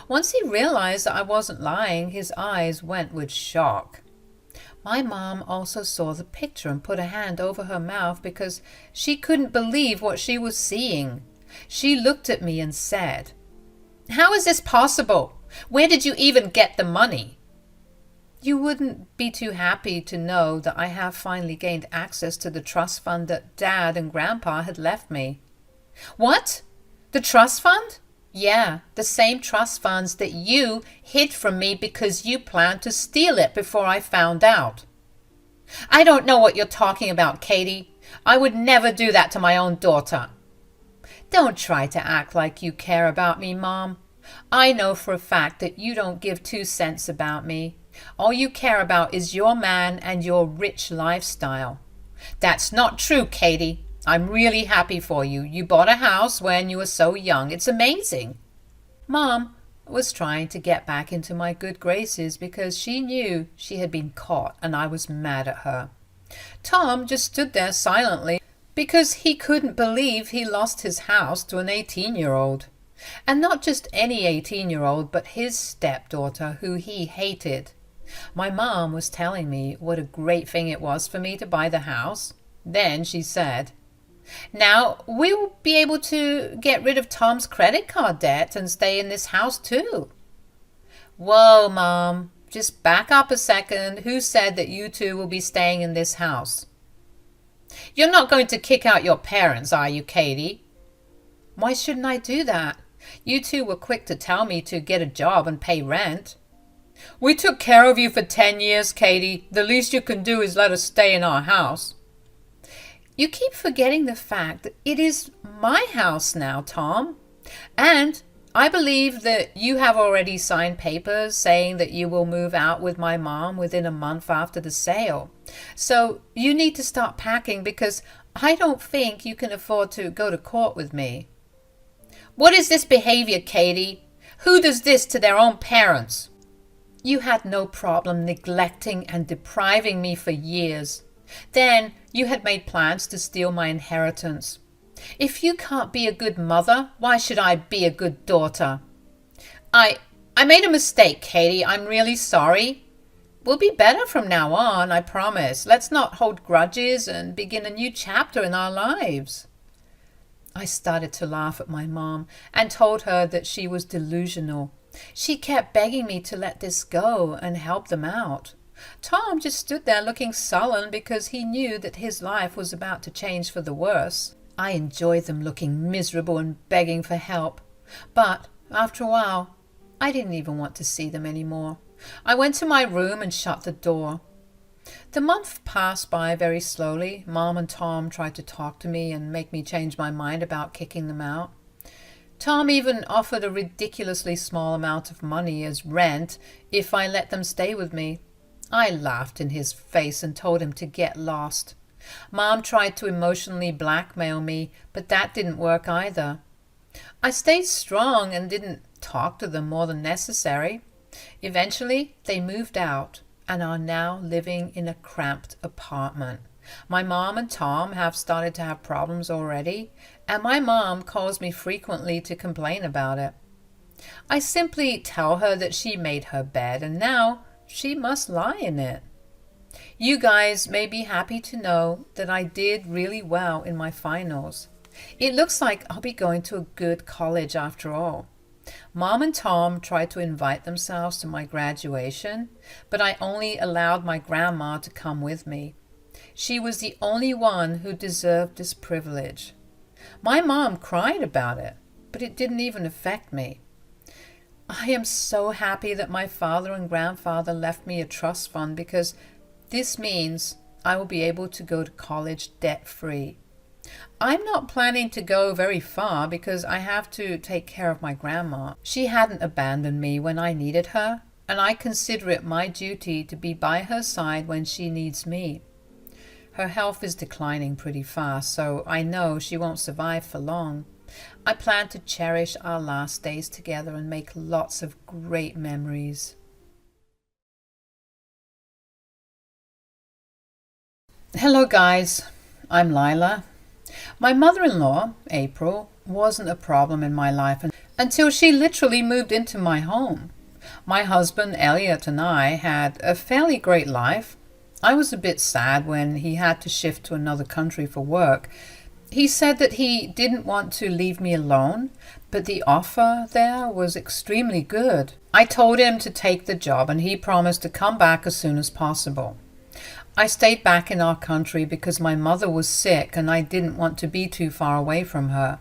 Once he realized that I wasn't lying, his eyes went with shock. My mom also saw the picture and put a hand over her mouth because she couldn't believe what she was seeing. She looked at me and said, "How is this possible? Where did you even get the money?" You wouldn't be too happy to know that I have finally gained access to the trust fund that Dad and Grandpa had left me. What? The trust fund? Yeah, the same trust funds that you hid from me because you planned to steal it before I found out. I don't know what you're talking about, Katie. I would never do that to my own daughter. Don't try to act like you care about me, Mom. I know for a fact that you don't give 2 cents about me. All you care about is your man and your rich lifestyle. That's not true, Katie. I'm really happy for you. You bought a house when you were so young. It's amazing. Mom was trying to get back into my good graces because she knew she had been caught and I was mad at her. Tom just stood there silently because he couldn't believe he lost his house to an 18-year-old. And not just any 18-year-old, but his stepdaughter, who he hated. My mom was telling me what a great thing it was for me to buy the house. Then she said, "Now we'll be able to get rid of Tom's credit card debt and stay in this house too." Whoa, Mom, just back up a second. Who said that you two will be staying in this house? You're not going to kick out your parents, are you, Katie? Why shouldn't I do that? You two were quick to tell me to get a job and pay rent. We took care of you for 10 years, Katie. The least you can do is let us stay in our house. You keep forgetting the fact that it is my house now, Tom. And I believe that you have already signed papers saying that you will move out with my mom within a month after the sale. So you need to start packing because I don't think you can afford to go to court with me. What is this behavior, Katie? Who does this to their own parents? You had no problem neglecting and depriving me for years. Then you had made plans to steal my inheritance. If you can't be a good mother, why should I be a good daughter? I made a mistake, Katie. I'm really sorry. We'll be better from now on, I promise. Let's not hold grudges and begin a new chapter in our lives. I started to laugh at my mom and told her that she was delusional. She kept begging me to let this go and help them out. Tom just stood there looking sullen because he knew that his life was about to change for the worse. I enjoyed them looking miserable and begging for help. But after a while, I didn't even want to see them anymore. I went to my room and shut the door. The month passed by very slowly. Mom and Tom tried to talk to me and make me change my mind about kicking them out. Tom even offered a ridiculously small amount of money as rent if I let them stay with me. I laughed in his face and told him to get lost. Mom tried to emotionally blackmail me, but that didn't work either. I stayed strong and didn't talk to them more than necessary. Eventually, they moved out and are now living in a cramped apartment. My mom and Tom have started to have problems already, and my mom calls me frequently to complain about it. I simply tell her that she made her bed and now she must lie in it. You guys may be happy to know that I did really well in my finals. It looks like I'll be going to a good college after all. Mom and Tom tried to invite themselves to my graduation, but I only allowed my grandma to come with me. She was the only one who deserved this privilege. My mom cried about it, but it didn't even affect me. I am so happy that my father and grandfather left me a trust fund because this means I will be able to go to college debt-free. I'm not planning to go very far because I have to take care of my grandma. She hadn't abandoned me when I needed her, and I consider it my duty to be by her side when she needs me. Her health is declining pretty fast, so I know she won't survive for long. I plan to cherish our last days together and make lots of great memories. Hello guys, I'm Lila. My mother-in-law, April, wasn't a problem in my life until she literally moved into my home. My husband, Elliot, and I had a fairly great life. I was a bit sad when he had to shift to another country for work. He said that he didn't want to leave me alone, but the offer there was extremely good. I told him to take the job and he promised to come back as soon as possible. I stayed back in our country because my mother was sick and I didn't want to be too far away from her.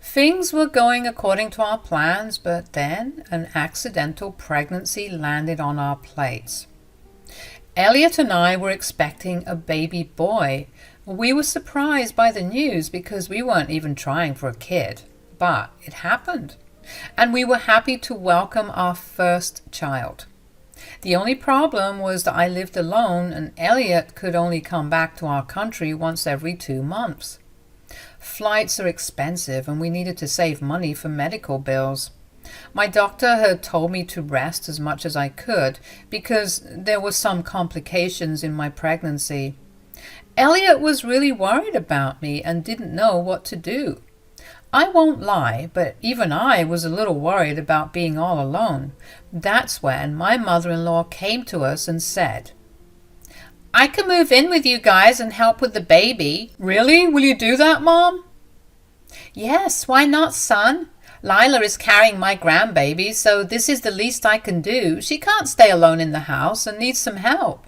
Things were going according to our plans, but then an accidental pregnancy landed on our plates. Elliot and I were expecting a baby boy. We were surprised by the news because we weren't even trying for a kid, but it happened, and we were happy to welcome our first child. The only problem was that I lived alone and Elliot could only come back to our country once every 2 months. Flights are expensive and we needed to save money for medical bills. My doctor had told me to rest as much as I could because there were some complications in my pregnancy. Elliot was really worried about me and didn't know what to do. I won't lie, but even I was a little worried about being all alone. That's when my mother-in-law came to us and said, "I can move in with you guys and help with the baby." "Really? Will you do that, Mom?" "Yes, why not, son? Lila is carrying my grandbaby, so this is the least I can do. She can't stay alone in the house and needs some help."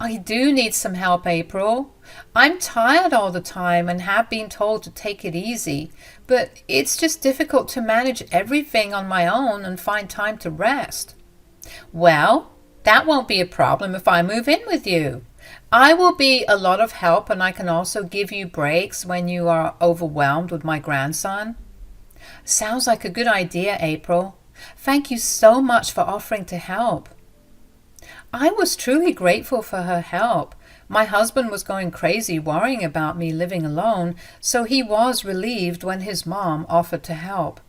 "I do need some help, April. I'm tired all the time and have been told to take it easy, but it's just difficult to manage everything on my own and find time to rest." "Well, that won't be a problem if I move in with you. I will be a lot of help and I can also give you breaks when you are overwhelmed with my grandson." "Sounds like a good idea, April. Thank you so much for offering to help." I was truly grateful for her help. My husband was going crazy worrying about me living alone, so he was relieved when his mom offered to help.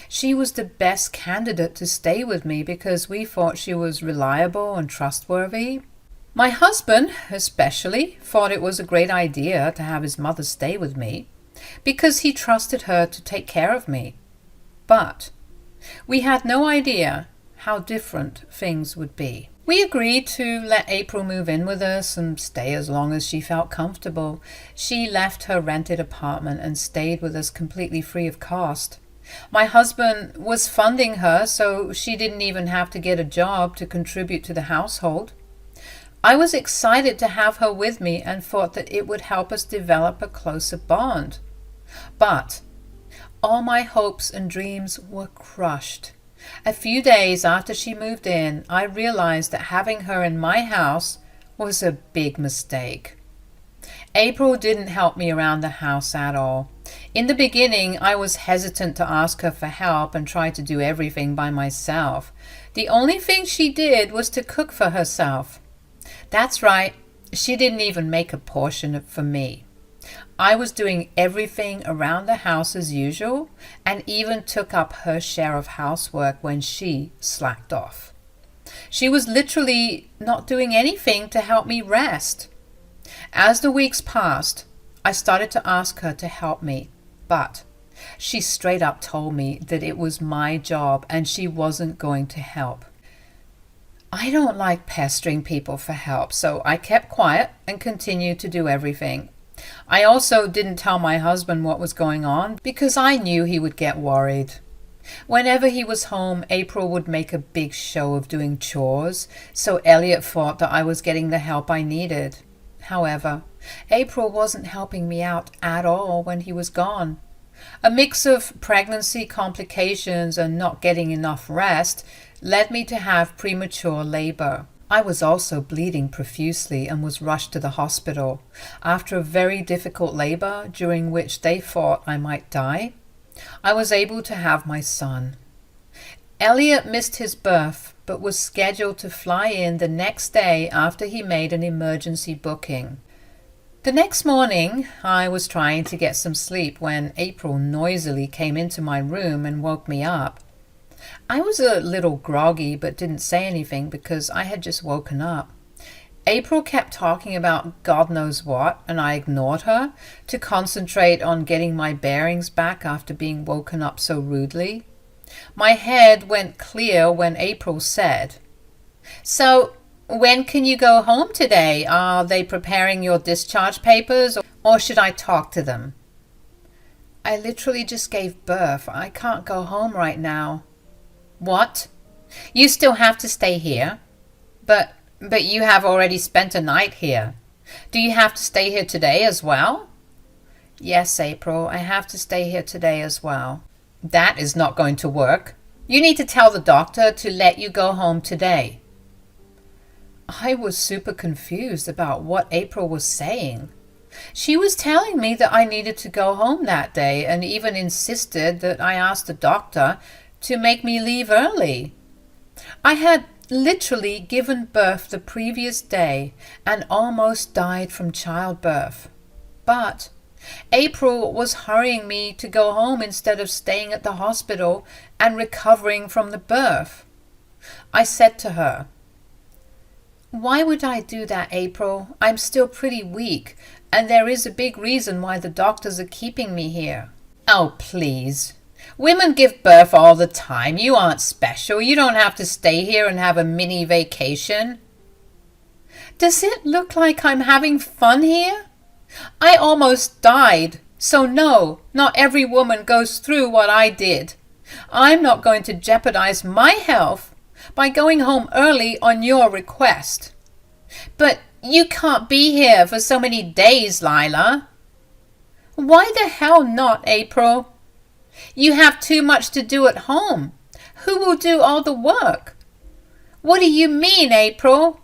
She was the best candidate to stay with me because we thought she was reliable and trustworthy. My husband, especially, thought it was a great idea to have his mother stay with me because he trusted her to take care of me. But we had no idea how different things would be. We agreed to let April move in with us and stay as long as she felt comfortable. She left her rented apartment and stayed with us completely free of cost. My husband was funding her, so she didn't even have to get a job to contribute to the household. I was excited to have her with me and thought that it would help us develop a closer bond. But all my hopes and dreams were crushed. A few days after she moved in, I realized that having her in my house was a big mistake. April didn't help me around the house at all. In the beginning, I was hesitant to ask her for help and tried to do everything by myself. The only thing she did was to cook for herself. That's right, she didn't even make a portion for me. I was doing everything around the house as usual and even took up her share of housework when she slacked off. She was literally not doing anything to help me rest. As the weeks passed, I started to ask her to help me, but she straight up told me that it was my job and she wasn't going to help. I don't like pestering people for help, so I kept quiet and continued to do everything. I also didn't tell my husband what was going on because I knew he would get worried. Whenever he was home, April would make a big show of doing chores, so Elliot thought that I was getting the help I needed. However, April wasn't helping me out at all when he was gone. A mix of pregnancy complications and not getting enough rest led me to have premature labor. I was also bleeding profusely and was rushed to the hospital after a very difficult labor during which they thought I might die. I was able to have my son. Elliot missed his birth but was scheduled to fly in the next day after he made an emergency booking. The next morning, I was trying to get some sleep when April noisily came into my room and woke me up. I was a little groggy but didn't say anything because I had just woken up. April kept talking about God knows what, and I ignored her to concentrate on getting my bearings back after being woken up so rudely. My head went clear when April said, "So, when can you go home today? Are they preparing your discharge papers, or should I talk to them?" "I literally just gave birth. I can't go home right now." "What? You still have to stay here? But you have already spent a night here. Do you have to stay here today as well?" "Yes, April, I have to stay here today as well." "That is not going to work. You need to tell the doctor to let you go home today." I was super confused about what April was saying. She was telling me that I needed to go home that day and even insisted that I ask the doctor to make me leave early. I had literally given birth the previous day and almost died from childbirth. But April was hurrying me to go home instead of staying at the hospital and recovering from the birth. I said to her, "Why would I do that, April? I'm still pretty weak, and there is a big reason why the doctors are keeping me here." "Oh, please. Women give birth all the time. You aren't special. You don't have to stay here and have a mini vacation." "Does it look like I'm having fun here? I almost died. So no, not every woman goes through what I did. I'm not going to jeopardize my health by going home early on your request." "But you can't be here for so many days, Lila." "Why the hell not, April? You have too much to do at home. Who will do all the work?" "What do you mean, April?"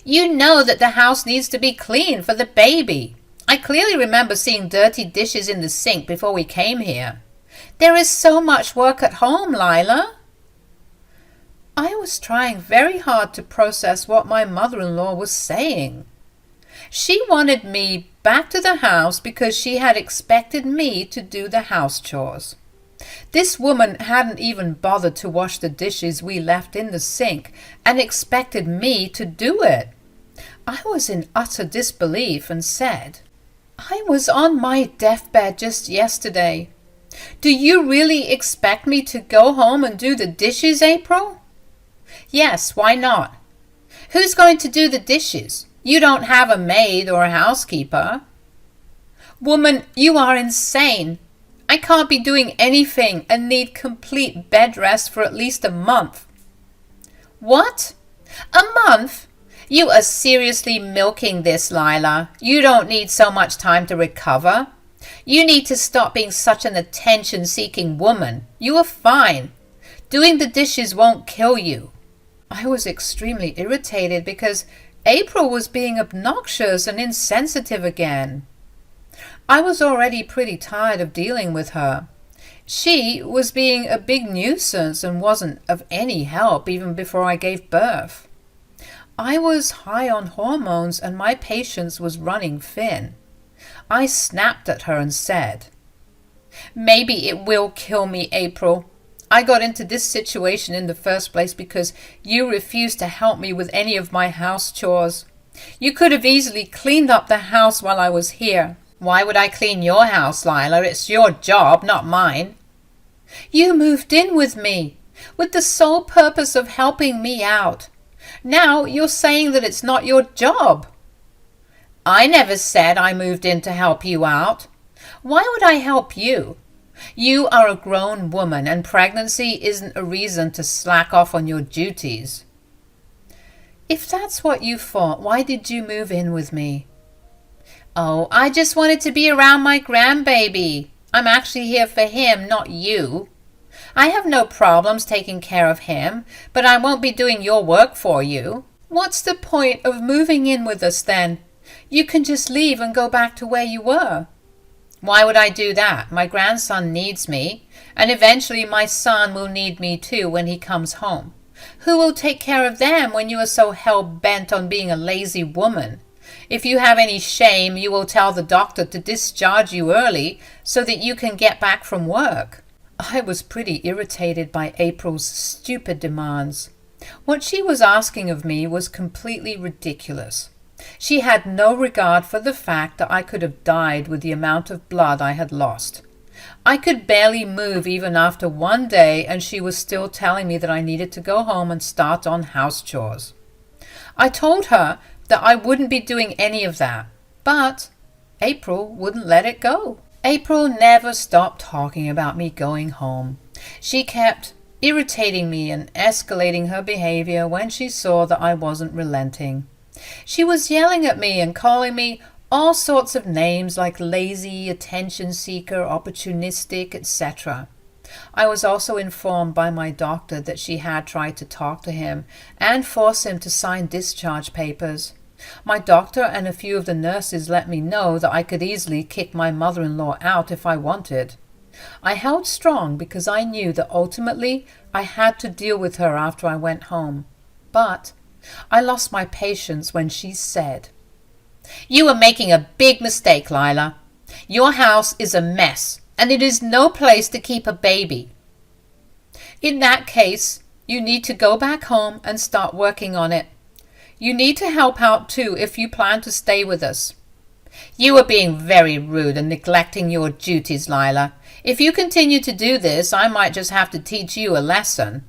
"You know that the house needs to be clean for the baby. I clearly remember seeing dirty dishes in the sink before we came here. There is so much work at home, Lila." I was trying very hard to process what my mother-in-law was saying. She wanted me back to the house because she had expected me to do the house chores. This woman hadn't even bothered to wash the dishes we left in the sink and expected me to do it. I was in utter disbelief and said, "I was on my deathbed just yesterday. Do you really expect me to go home and do the dishes, April?" "Yes, why not? Who's going to do the dishes? You don't have a maid or a housekeeper." "Woman, you are insane. I can't be doing anything and need complete bed rest for at least a month." "What? A month? You are seriously milking this, Lila. You don't need so much time to recover. You need to stop being such an attention-seeking woman. You are fine. Doing the dishes won't kill you." I was extremely irritated because April was being obnoxious and insensitive again. I was already pretty tired of dealing with her. She was being a big nuisance and wasn't of any help even before I gave birth. I was high on hormones and my patience was running thin. I snapped at her and said, "Maybe it will kill me, April. I got into this situation in the first place because you refused to help me with any of my house chores. You could have easily cleaned up the house while I was here." "Why would I clean your house, Lila? It's your job, not mine." "You moved in with me with the sole purpose of helping me out. Now you're saying that it's not your job." "I never said I moved in to help you out. Why would I help you? You are a grown woman and pregnancy isn't a reason to slack off on your duties." "If that's what you thought, why did you move in with me?" "Oh, I just wanted to be around my grandbaby. I'm actually here for him, not you. I have no problems taking care of him, but I won't be doing your work for you." What's the point of moving in with us then? You can just leave and go back to where you were. Why would I do that? My grandson needs me, and eventually my son will need me too when he comes home. Who will take care of them when you are so hell-bent on being a lazy woman? If you have any shame, you will tell the doctor to discharge you early so that you can get back from work. I was pretty irritated by April's stupid demands. What she was asking of me was completely ridiculous. She had no regard for the fact that I could have died with the amount of blood I had lost. I could barely move even after one day, and she was still telling me that I needed to go home and start on house chores. I told her that I wouldn't be doing any of that, but April wouldn't let it go. April never stopped talking about me going home. She kept irritating me and escalating her behavior when she saw that I wasn't relenting. She was yelling at me and calling me all sorts of names like lazy, attention seeker, opportunistic, etc. I was also informed by my doctor that she had tried to talk to him and force him to sign discharge papers. My doctor and a few of the nurses let me know that I could easily kick my mother-in-law out if I wanted. I held strong because I knew that ultimately I had to deal with her after I went home. But I lost my patience when she said, "You are making a big mistake, Lila. Your house is a mess, and it is no place to keep a baby. In that case, you need to go back home and start working on it. You need to help out too if you plan to stay with us. You are being very rude and neglecting your duties, Lila. If you continue to do this, I might just have to teach you a lesson."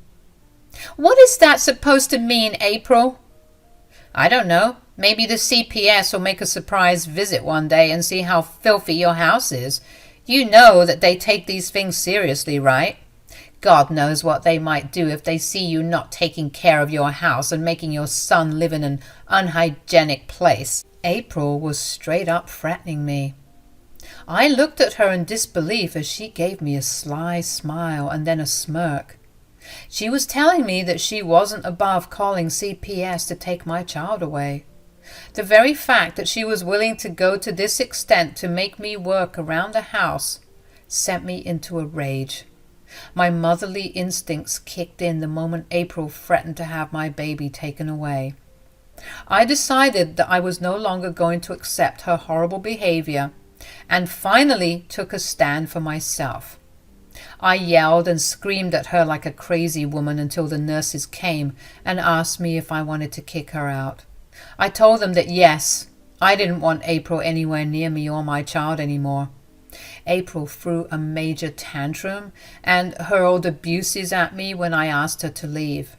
"What is that supposed to mean, April?" "I don't know. Maybe the CPS will make a surprise visit one day and see how filthy your house is. You know that they take these things seriously, right? God knows what they might do if they see you not taking care of your house and making your son live in an unhygienic place." April was straight up threatening me. I looked at her in disbelief as she gave me a sly smile and then a smirk. She was telling me that she wasn't above calling CPS to take my child away. The very fact that she was willing to go to this extent to make me work around the house sent me into a rage. My motherly instincts kicked in the moment April threatened to have my baby taken away. I decided that I was no longer going to accept her horrible behavior and finally took a stand for myself. I yelled and screamed at her like a crazy woman until the nurses came and asked me if I wanted to kick her out. I told them that yes, I didn't want April anywhere near me or my child anymore. April threw a major tantrum and hurled abuses at me when I asked her to leave.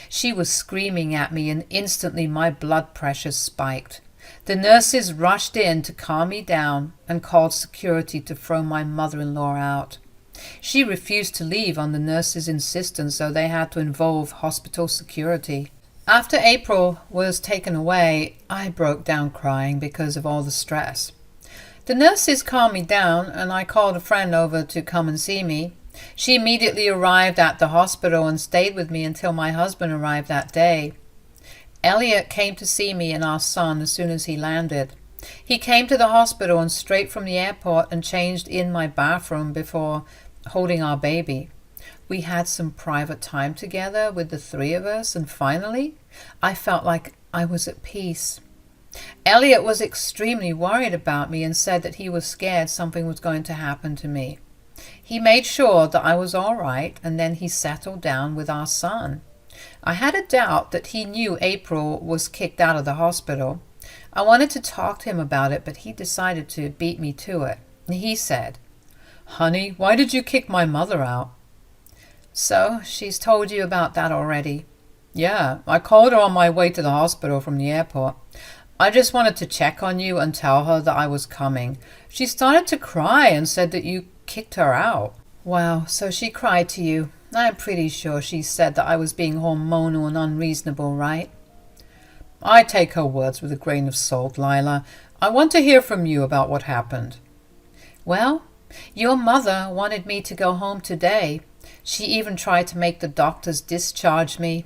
She was screaming at me and instantly my blood pressure spiked. The nurses rushed in to calm me down and called security to throw my mother-in-law out. She refused to leave on the nurses' insistence, so they had to involve hospital security. After April was taken away, I broke down crying because of all the stress. The nurses calmed me down and I called a friend over to come and see me. She immediately arrived at the hospital and stayed with me until my husband arrived that day. Elliot came to see me and our son as soon as he landed. He came to the hospital and straight from the airport and changed in my bathroom before holding our baby. We had some private time together with the three of us, and finally, I felt like I was at peace. Elliot was extremely worried about me and said that he was scared something was going to happen to me. He made sure that I was all right, and then he settled down with our son. I had a doubt that he knew April was kicked out of the hospital. I wanted to talk to him about it, but he decided to beat me to it. He said, "Honey, why did you kick my mother out?" "So, she's told you about that already?" "Yeah, I called her on my way to the hospital from the airport. I just wanted to check on you and tell her that I was coming. She started to cry and said that you kicked her out." "Wow, so she cried to you. I'm pretty sure she said that I was being hormonal and unreasonable, right?" "I take her words with a grain of salt, Lila. I want to hear from you about what happened." "Well, your mother wanted me to go home today. She even tried to make the doctors discharge me."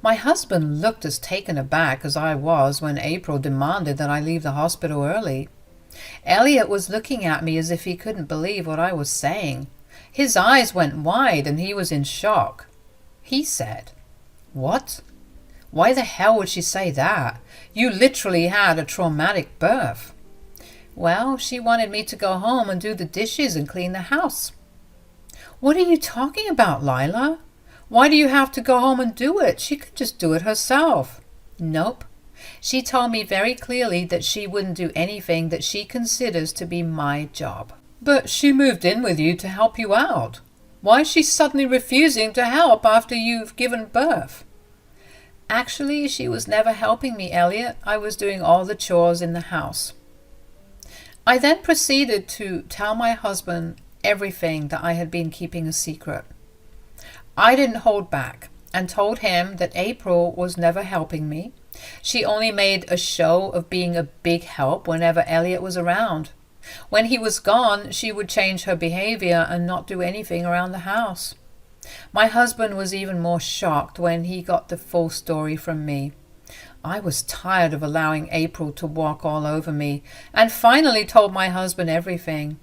My husband looked as taken aback as I was when April demanded that I leave the hospital early. Elliot was looking at me as if he couldn't believe what I was saying. His eyes went wide and he was in shock. He said, "What? Why the hell would she say that? You literally had a traumatic birth." "Well, she wanted me to go home and do the dishes and clean the house." "What are you talking about, Lila? Why do you have to go home and do it? She could just do it herself." "Nope. She told me very clearly that she wouldn't do anything that she considers to be my job." "But she moved in with you to help you out. Why is she suddenly refusing to help after you've given birth?" "Actually, she was never helping me, Elliot. I was doing all the chores in the house." I then proceeded to tell my husband everything that I had been keeping a secret. I didn't hold back and told him that April was never helping me. She only made a show of being a big help whenever Elliot was around. When he was gone, she would change her behavior and not do anything around the house. My husband was even more shocked when he got the full story from me. I was tired of allowing April to walk all over me and finally told my husband everything.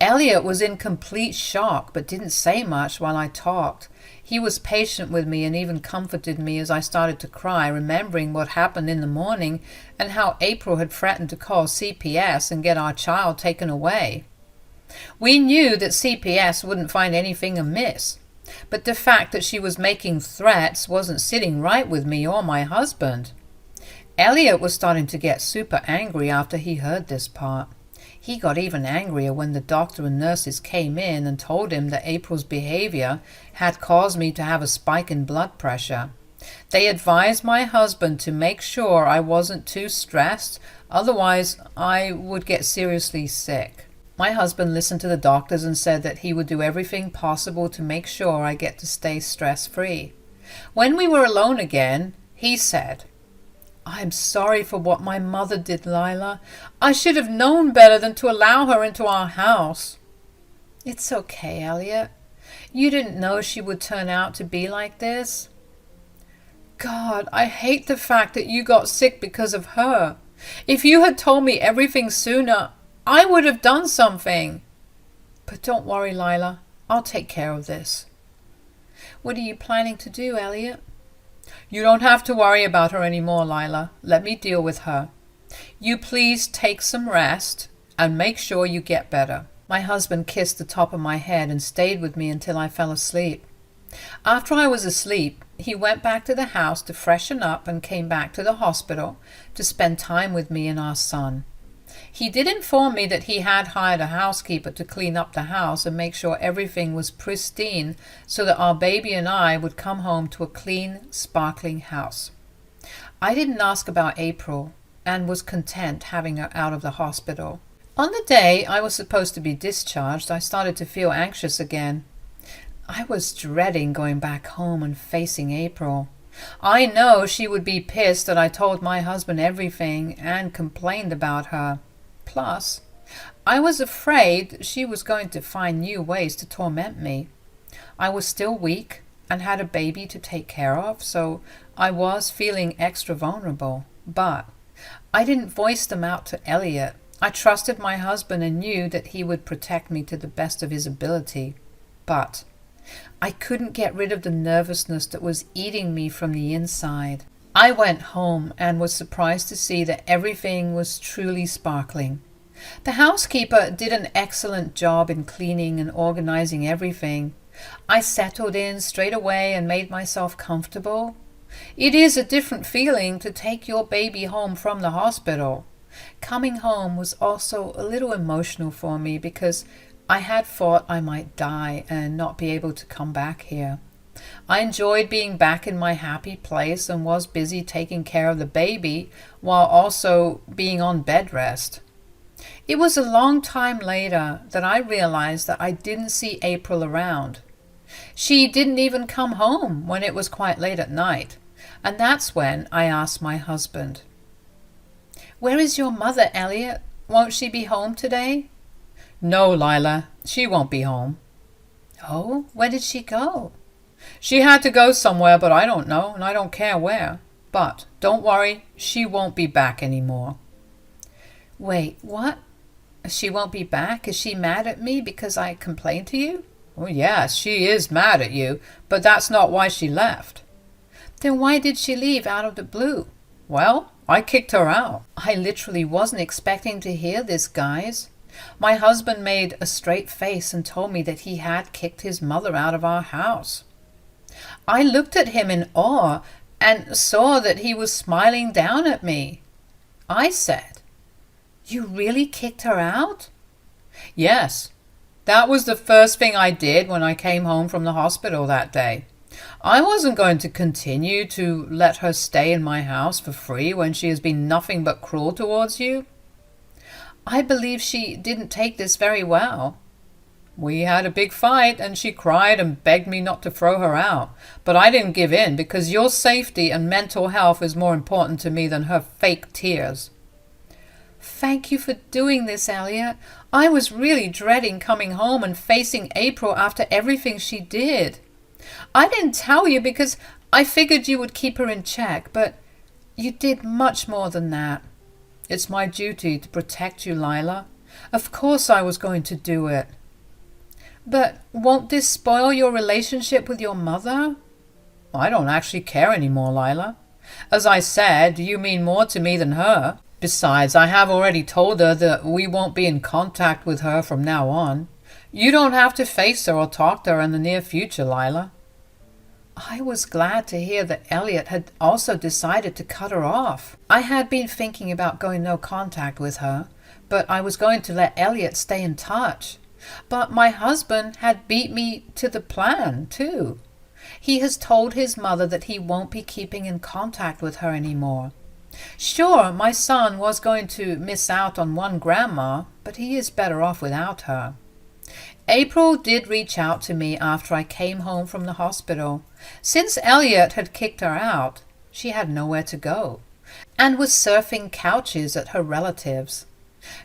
Elliot was in complete shock but didn't say much while I talked. He was patient with me and even comforted me as I started to cry, remembering what happened in the morning and how April had threatened to call CPS and get our child taken away. We knew that CPS wouldn't find anything amiss, but the fact that she was making threats wasn't sitting right with me or my husband. Elliot was starting to get super angry after he heard this part. He got even angrier when the doctor and nurses came in and told him that April's behavior had caused me to have a spike in blood pressure. They advised my husband to make sure I wasn't too stressed, otherwise I would get seriously sick. My husband listened to the doctors and said that he would do everything possible to make sure I get to stay stress-free. When we were alone again, he said, "I'm sorry for what my mother did, Lila. I should have known better than to allow her into our house." "It's okay, Elliot. You didn't know she would turn out to be like this." "God, I hate the fact that you got sick because of her. If you had told me everything sooner, I would have done something." "But don't worry, Lila. I'll take care of this." "What are you planning to do, Elliot?" "You don't have to worry about her anymore, Lila. Let me deal with her. You please take some rest and make sure you get better." My husband kissed the top of my head and stayed with me until I fell asleep. After I was asleep, he went back to the house to freshen up and came back to the hospital to spend time with me and our son. He did inform me that he had hired a housekeeper to clean up the house and make sure everything was pristine so that our baby and I would come home to a clean, sparkling house. I didn't ask about April and was content having her out of the hospital. On the day I was supposed to be discharged, I started to feel anxious again. I was dreading going back home and facing April. I know she would be pissed that I told my husband everything and complained about her. Plus, I was afraid she was going to find new ways to torment me. I was still weak and had a baby to take care of, so I was feeling extra vulnerable. But I didn't voice them out to Elliot. I trusted my husband and knew that he would protect me to the best of his ability. But I couldn't get rid of the nervousness that was eating me from the inside. I went home and was surprised to see that everything was truly sparkling. The housekeeper did an excellent job in cleaning and organizing everything. I settled in straight away and made myself comfortable. It is a different feeling to take your baby home from the hospital. Coming home was also a little emotional for me because I had thought I might die and not be able to come back here. I enjoyed being back in my happy place and was busy taking care of the baby while also being on bed rest. It was a long time later that I realized that I didn't see April around. She didn't even come home when it was quite late at night, and that's when I asked my husband, "Where is your mother, Elliot? Won't she be home today?" "No, Lila, she won't be home." "Oh, where did she go?" She had to go somewhere, but I don't know, and I don't care where. But don't worry, she won't be back anymore." "Wait, what? She won't be back? Is she mad at me because I complained to you?" "Oh, yes, she is mad at you, but that's not why she left." "Then why did she leave out of the blue?" "Well, I kicked her out." I literally wasn't expecting to hear this, guys. My husband made a straight face and told me that he had kicked his mother out of our house. I looked at him in awe and saw that he was smiling down at me. I said, "You really kicked her out?" "Yes, that was the first thing I did when I came home from the hospital that day. I wasn't going to continue to let her stay in my house for free when she has been nothing but cruel towards you." I believe she didn't take this very well. "We had a big fight and she cried and begged me not to throw her out. But I didn't give in because your safety and mental health is more important to me than her fake tears." "Thank you for doing this, Elliot. I was really dreading coming home and facing April after everything she did. I didn't tell you because I figured you would keep her in check, but you did much more than that. It's my duty to protect you, Lila. Of course I was going to do it." "But won't this spoil your relationship with your mother?" "I don't actually care anymore, Lila. As I said, you mean more to me than her. Besides, I have already told her that we won't be in contact with her from now on. You don't have to face her or talk to her in the near future, Lila." I was glad to hear that Elliot had also decided to cut her off. I had been thinking about going no contact with her, but I was going to let Elliot stay in touch. But my husband had beat me to the plan, too. He has told his mother that he won't be keeping in contact with her anymore. Sure, my son was going to miss out on one grandma, but he is better off without her. April did reach out to me after I came home from the hospital. Since Elliot had kicked her out, she had nowhere to go, and was surfing couches at her relatives'.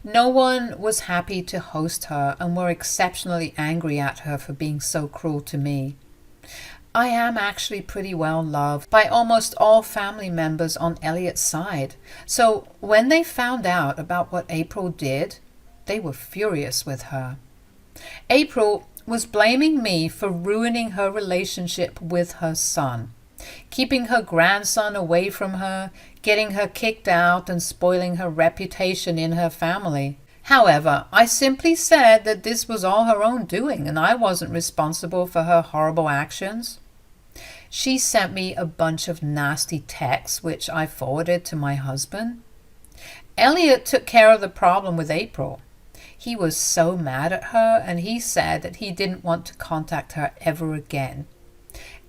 No one was happy to host her and were exceptionally angry at her for being so cruel to me. I am actually pretty well loved by almost all family members on Elliot's side, so when they found out about what April did, they were furious with her. April was blaming me for ruining her relationship with her son, keeping her grandson away from her, getting her kicked out, and spoiling her reputation in her family. However, I simply said that this was all her own doing and I wasn't responsible for her horrible actions. She sent me a bunch of nasty texts which I forwarded to my husband. Elliot took care of the problem with April. He was so mad at her and he said that he didn't want to contact her ever again.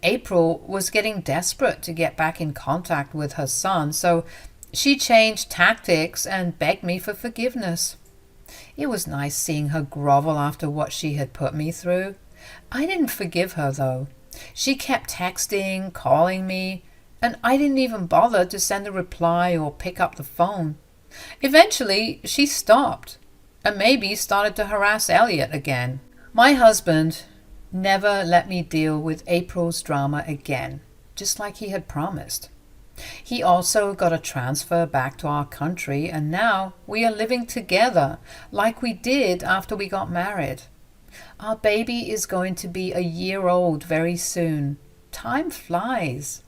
April was getting desperate to get back in contact with her son, so she changed tactics and begged me for forgiveness. It was nice seeing her grovel after what she had put me through. I didn't forgive her, though. She kept texting, calling me, and I didn't even bother to send a reply or pick up the phone. Eventually, she stopped, and maybe started to harass Elliot again. My husband never let me deal with April's drama again, just like he had promised. He also got a transfer back to our country, and now we are living together like we did after we got married. Our baby is going to be a year old very soon. Time flies.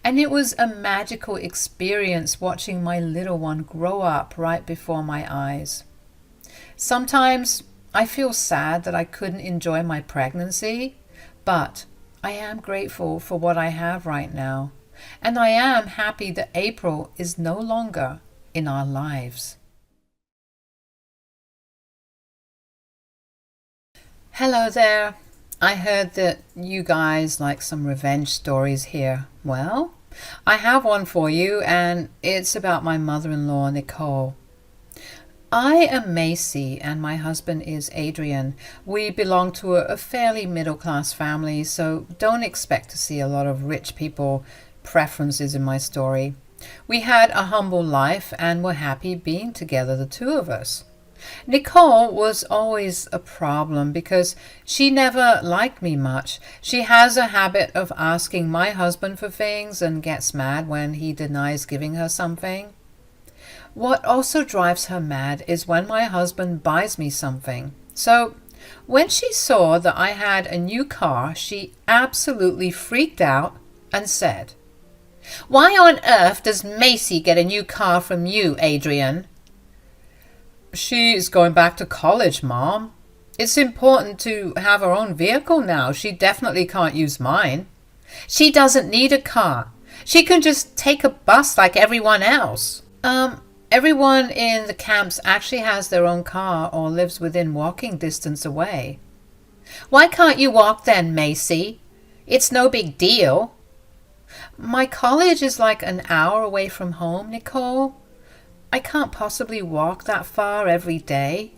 And it was a magical experience watching my little one grow up right before my eyes. Sometimes I feel sad that I couldn't enjoy my pregnancy, but I am grateful for what I have right now. And I am happy that April is no longer in our lives. Hello there. I heard that you guys like some revenge stories here. Well, I have one for you, and it's about my mother-in-law, Nicole. I am Macy and my husband is Adrian. We belong to a fairly middle-class family, so don't expect to see a lot of rich people preferences in my story. We had a humble life and were happy being together, the two of us. Nicole was always a problem because she never liked me much. She has a habit of asking my husband for things and gets mad when he denies giving her something. What also drives her mad is when my husband buys me something. So, when she saw that I had a new car, she absolutely freaked out and said, "Why on earth does Macy get a new car from you, Adrian?" "She's going back to college, Mom. It's important to have her own vehicle now. She definitely can't use mine." "She doesn't need a car. She can just take a bus like everyone else." Everyone in the camps actually has their own car or lives within walking distance away." "Why can't you walk then, Macy? It's no big deal." "My college is like an hour away from home, Nicole. I can't possibly walk that far every day."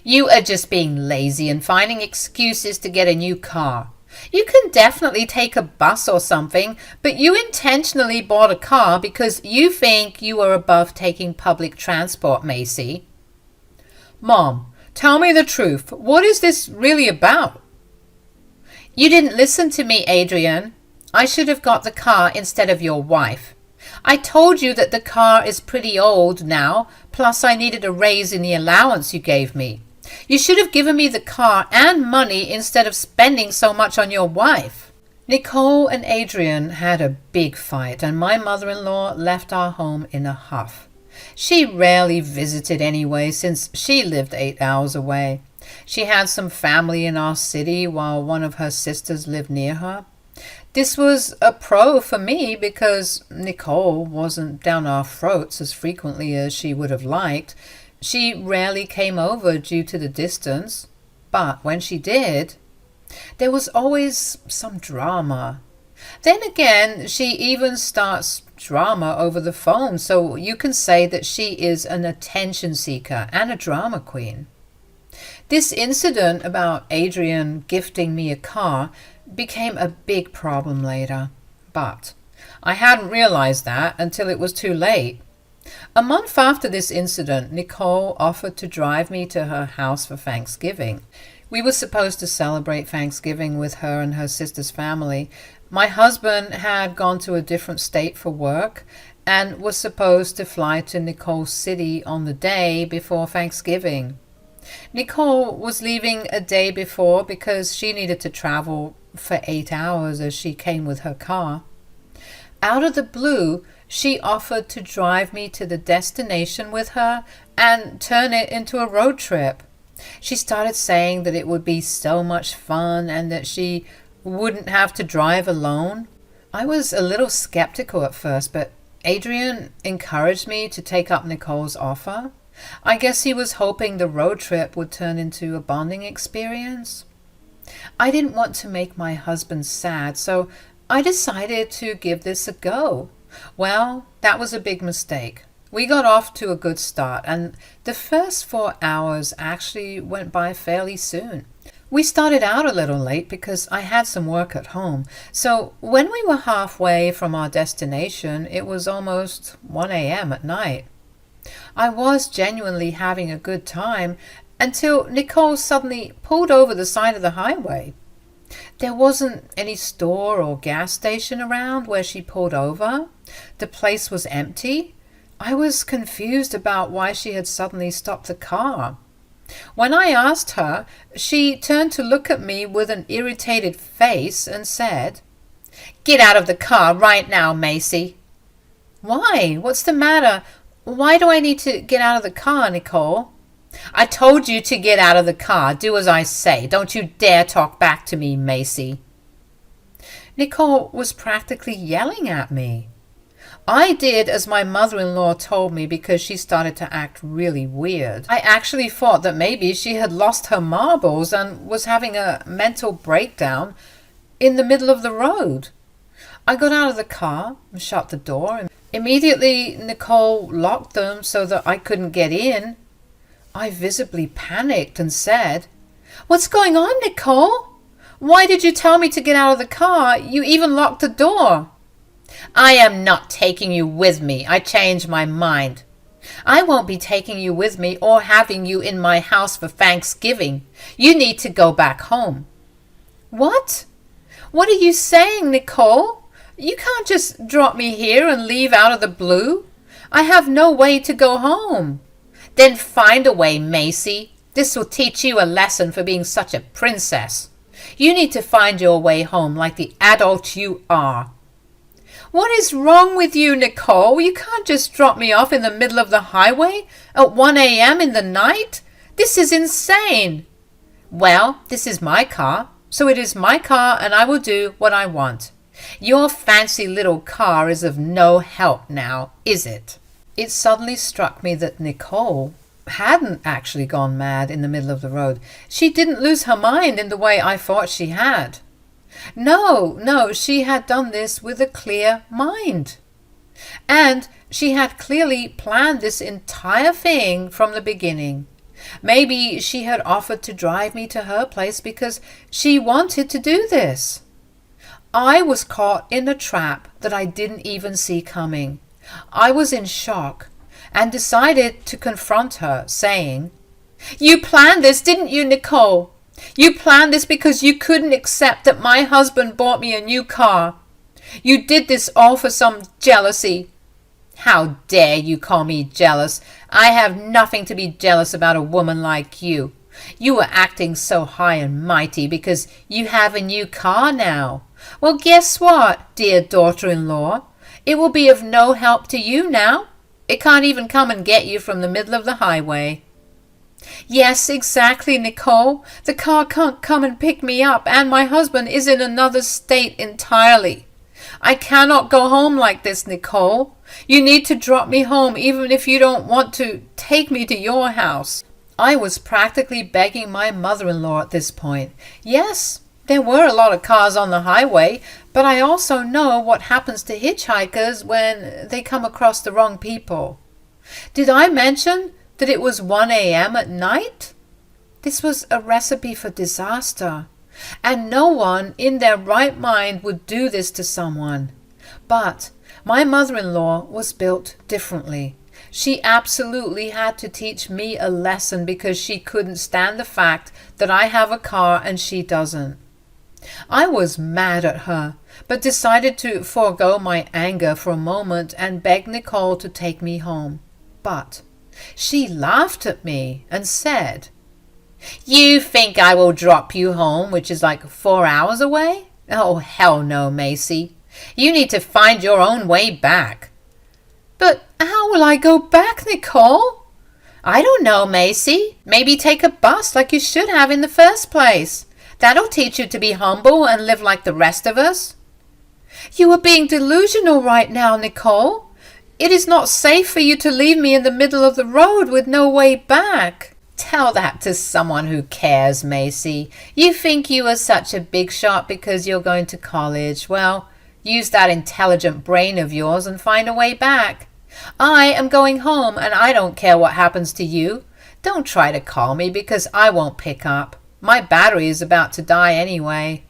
"You are just being lazy and finding excuses to get a new car. You can definitely take a bus or something, but you intentionally bought a car because you think you are above taking public transport, Macy." "Mom, tell me the truth. What is this really about?" "You didn't listen to me, Adrian. I should have got the car instead of your wife. I told you that the car is pretty old now, plus I needed a raise in the allowance you gave me. You should have given me the car and money instead of spending so much on your wife." Nicole and Adrian had a big fight, and my mother-in-law left our home in a huff. She rarely visited anyway, since she lived 8 hours away. She had some family in our city while one of her sisters lived near her. This was a pro for me because Nicole wasn't down our throats as frequently as she would have liked. She rarely came over due to the distance, but when she did, there was always some drama. Then again, she even starts drama over the phone, so you can say that she is an attention seeker and a drama queen. This incident about Adrian gifting me a car became a big problem later, but I hadn't realized that until it was too late. A month after this incident, Nicole offered to drive me to her house for Thanksgiving. We were supposed to celebrate Thanksgiving with her and her sister's family. My husband had gone to a different state for work and was supposed to fly to Nicole City on the day before Thanksgiving. Nicole was leaving a day before because she needed to travel for 8 hours as she came with her car. Out of the blue, she offered to drive me to the destination with her and turn it into a road trip. She started saying that it would be so much fun and that she wouldn't have to drive alone. I was a little skeptical at first, but Adrian encouraged me to take up Nicole's offer. I guess he was hoping the road trip would turn into a bonding experience. I didn't want to make my husband sad, so I decided to give this a go. Well, that was a big mistake. We got off to a good start, and the first 4 hours actually went by fairly soon. We started out a little late because I had some work at home, so when we were halfway from our destination, it was almost 1 a.m. at night. I was genuinely having a good time until Nicole suddenly pulled over the side of the highway. There wasn't any store or gas station around where she pulled over. The place was empty. I was confused about why she had suddenly stopped the car. When I asked her, she turned to look at me with an irritated face and said, "Get out of the car right now, Macy." "Why? What's the matter? Why do I need to get out of the car, Nicole?" "I told you to get out of the car. Do as I say. Don't you dare talk back to me, Macy." Nicole was practically yelling at me. I did as my mother-in-law told me because she started to act really weird. I actually thought that maybe she had lost her marbles and was having a mental breakdown in the middle of the road. I got out of the car and shut the door, and immediately Nicole locked them so that I couldn't get in. I visibly panicked and said, "What's going on, Nicole? Why did you tell me to get out of the car? You even locked the door." "I am not taking you with me. I changed my mind." I won't be taking you with me or having you in my house for Thanksgiving. You need to go back home." "What? What are you saying, Nicole? You can't just drop me here and leave out of the blue. I have no way to go home." "Then find a way, Macy. This will teach you a lesson for being such a princess. You need to find your way home like the adult you are." "What is wrong with you, Nicole? You can't just drop me off in the middle of the highway at 1 a.m. in the night. This is insane." "Well, this is my car, so it is my car and I will do what I want. Your fancy little car is of no help now, is it?" It suddenly struck me that Nicole hadn't actually gone mad in the middle of the road. She didn't lose her mind in the way I thought she had. No, she had done this with a clear mind. And she had clearly planned this entire thing from the beginning. Maybe she had offered to drive me to her place because she wanted to do this. I was caught in a trap that I didn't even see coming. I was in shock and decided to confront her, saying, "You planned this, didn't you, Nicole? You planned this because you couldn't accept that my husband bought me a new car. You did this all for some jealousy." "How dare you call me jealous? I have nothing to be jealous about a woman like you. You were acting so high and mighty because you have a new car now. Well, guess what, dear daughter-in-law? It will be of no help to you now. It can't even come and get you from the middle of the highway." "Yes, exactly, Nicole. The car can't come and pick me up, and my husband is in another state entirely. I cannot go home like this, Nicole. You need to drop me home even if you don't want to take me to your house." I was practically begging my mother-in-law at this point. Yes, there were a lot of cars on the highway, but I also know what happens to hitchhikers when they come across the wrong people. Did I mention that it was 1 a.m. at night? This was a recipe for disaster, and no one in their right mind would do this to someone. But my mother-in-law was built differently. She absolutely had to teach me a lesson because she couldn't stand the fact that I have a car and she doesn't. I was mad at her, but decided to forego my anger for a moment and beg Nicole to take me home. But she laughed at me and said, "You think I will drop you home, which is like 4 hours away? Oh, hell no, Macy. You need to find your own way back." "But how will I go back, Nicole?" "I don't know, Macy. Maybe take a bus like you should have in the first place. That'll teach you to be humble and live like the rest of us." "You are being delusional right now, Nicole. It is not safe for you to leave me in the middle of the road with no way back." "Tell that to someone who cares, Macy. You think you are such a big shot because you're going to college. Well, use that intelligent brain of yours and find a way back. I am going home and I don't care what happens to you. Don't try to call me because I won't pick up. My battery is about to die anyway."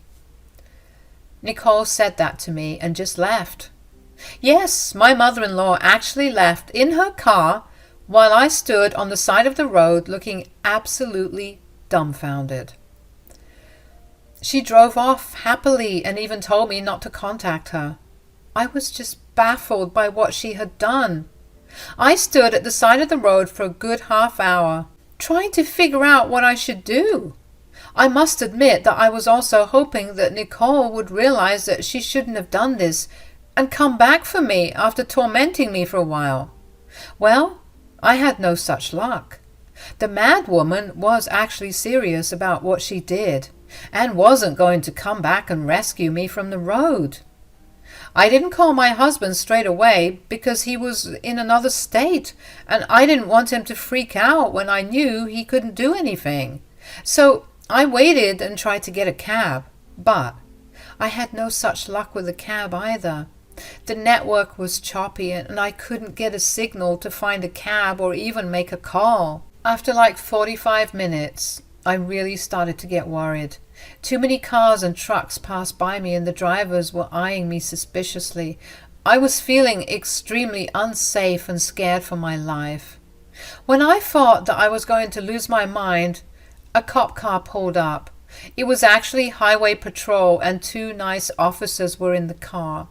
Nicole said that to me and just left. Yes, my mother-in-law actually left in her car while I stood on the side of the road looking absolutely dumbfounded. She drove off happily and even told me not to contact her. I was just baffled by what she had done. I stood at the side of the road for a good half hour, trying to figure out what I should do. I must admit that I was also hoping that Nicole would realize that she shouldn't have done this and come back for me after tormenting me for a while. Well, I had no such luck. The mad woman was actually serious about what she did and wasn't going to come back and rescue me from the road. I didn't call my husband straight away because he was in another state and I didn't want him to freak out when I knew he couldn't do anything. So I waited and tried to get a cab, but I had no such luck with a cab either. The network was choppy and I couldn't get a signal to find a cab or even make a call. After like 45 minutes, I really started to get worried. Too many cars and trucks passed by me and the drivers were eyeing me suspiciously. I was feeling extremely unsafe and scared for my life. When I thought that I was going to lose my mind, a cop car pulled up. It was actually highway patrol, and two nice officers were in the car.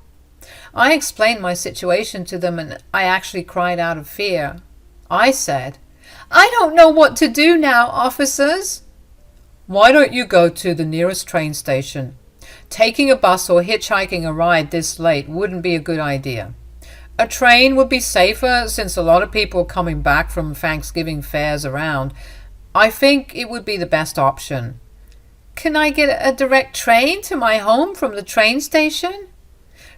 I explained my situation to them, and I actually cried out of fear. I said, "I don't know what to do now, officers." "Why don't you go to the nearest train station? Taking a bus or hitchhiking a ride this late wouldn't be a good idea. A train would be safer since a lot of people are coming back from Thanksgiving fairs around. I think it would be the best option." "Can I get a direct train to my home from the train station?"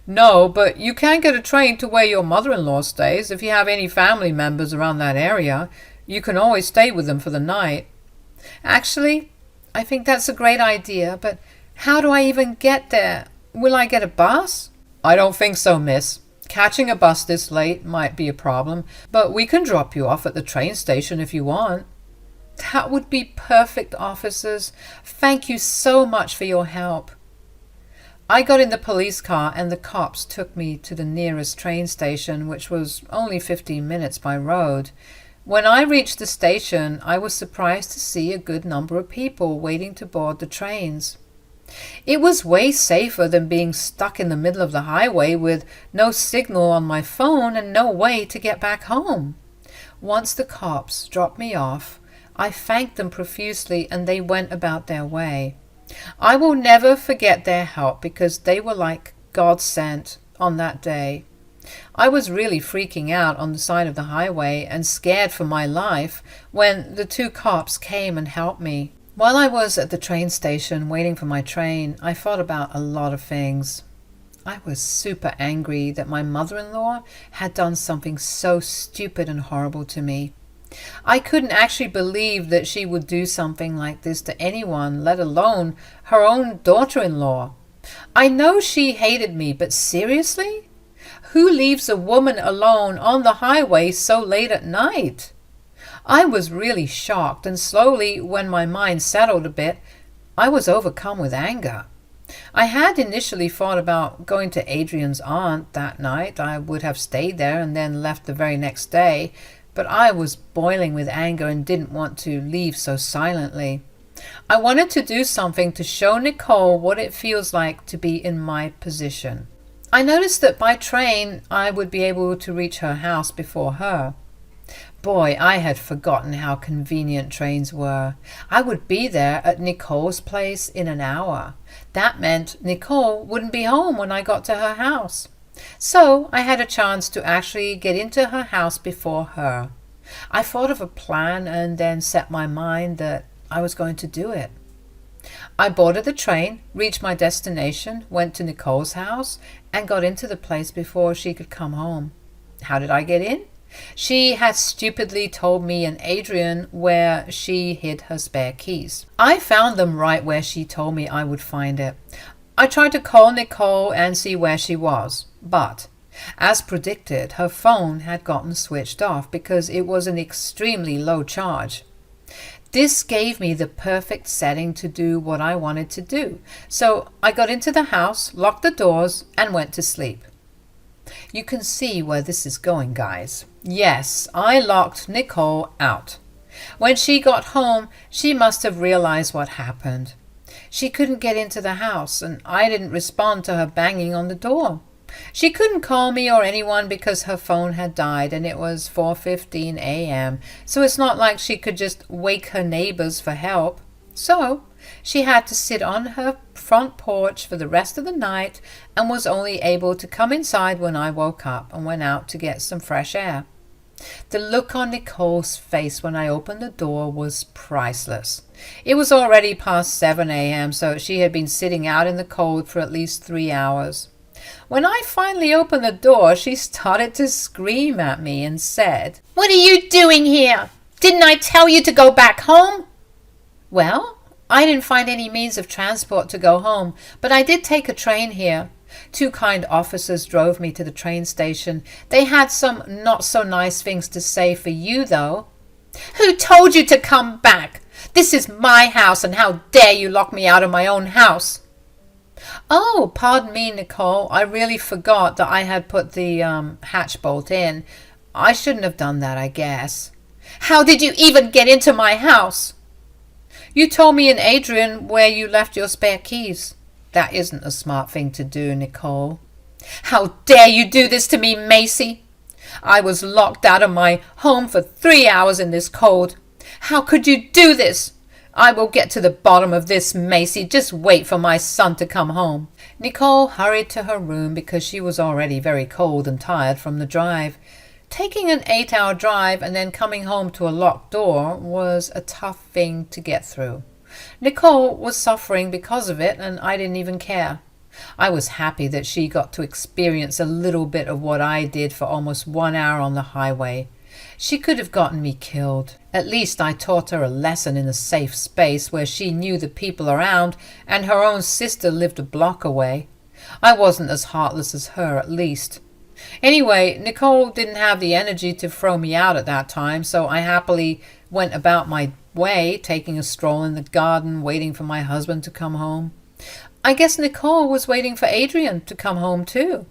"No, but you can get a train to where your mother-in-law stays. If you have any family members around that area, you can always stay with them for the night." "Actually, I think that's a great idea, but how do I even get there? Will I get a bus?" "I don't think so, miss. Catching a bus this late might be a problem, but we can drop you off at the train station if you want." "That would be perfect, officers. Thank you so much for your help." I got in the police car and the cops took me to the nearest train station, which was only 15 minutes by road. When I reached the station, I was surprised to see a good number of people waiting to board the trains. It was way safer than being stuck in the middle of the highway with no signal on my phone and no way to get back home. Once the cops dropped me off, I thanked them profusely and they went about their way. I will never forget their help because they were like God sent on that day. I was really freaking out on the side of the highway and scared for my life when the two cops came and helped me. While I was at the train station waiting for my train, I thought about a lot of things. I was super angry that my mother-in-law had done something so stupid and horrible to me. I couldn't actually believe that she would do something like this to anyone, let alone her own daughter-in-law. I know she hated me, but seriously? Who leaves a woman alone on the highway so late at night? I was really shocked, and slowly, when my mind settled a bit, I was overcome with anger. I had initially thought about going to Adrian's aunt that night. I would have stayed there and then left the very next day, but I was boiling with anger and didn't want to leave so silently. I wanted to do something to show Nicole what it feels like to be in my position. I noticed that by train I would be able to reach her house before her. Boy, I had forgotten how convenient trains were. I would be there at Nicole's place in an hour. That meant Nicole wouldn't be home when I got to her house. So I had a chance to actually get into her house before her. I thought of a plan and then set my mind that I was going to do it. I boarded the train, reached my destination, went to Nicole's house, and got into the place before she could come home. How did I get in? She had stupidly told me and Adrian where she hid her spare keys. I found them right where she told me I would find it. I tried to call Nicole and see where she was, but as predicted, her phone had gotten switched off because it was an extremely low charge. This gave me the perfect setting to do what I wanted to do, so I got into the house, locked the doors, and went to sleep. You can see where this is going, guys. Yes, I locked Nicole out. When she got home, she must have realized what happened. She couldn't get into the house, and I didn't respond to her banging on the door. She couldn't call me or anyone because her phone had died, and it was 4:15 a.m., so it's not like she could just wake her neighbors for help. So she had to sit on her front porch for the rest of the night and was only able to come inside when I woke up and went out to get some fresh air. The look on Nicole's face when I opened the door was priceless. It was already past 7 a.m., so she had been sitting out in the cold for at least 3 hours. When I finally opened the door, she started to scream at me and said, "What are you doing here? Didn't I tell you to go back home?" Well, I didn't find any means of transport to go home, but I did take a train here. 2 kind officers drove me to the train station. They had some not-so-nice things to say for you, though. "Who told you to come back? This is my house, and how dare you lock me out of my own house?" Oh, pardon me, Nicole. I really forgot that I had put the hatch bolt in. I shouldn't have done that, I guess. How did you even get into my house? You told me and Adrian where you left your spare keys. That isn't a smart thing to do, Nicole. How dare you do this to me, Macy? I was locked out of my home for 3 hours in this cold. How could you do this? I will get to the bottom of this, Macy. Just wait for my son to come home. Nicole hurried to her room because she was already very cold and tired from the drive. Taking an 8-hour drive and then coming home to a locked door was a tough thing to get through. Nicole was suffering because of it, and I didn't even care. I was happy that she got to experience a little bit of what I did for almost 1 hour on the highway. She could have gotten me killed. At least I taught her a lesson in a safe space where she knew the people around, and her own sister lived a block away. I wasn't as heartless as her, at least. Anyway, Nicole didn't have the energy to throw me out at that time, so I happily went about my way, taking a stroll in the garden, waiting for my husband to come home. I guess Nicole was waiting for Adrian to come home too.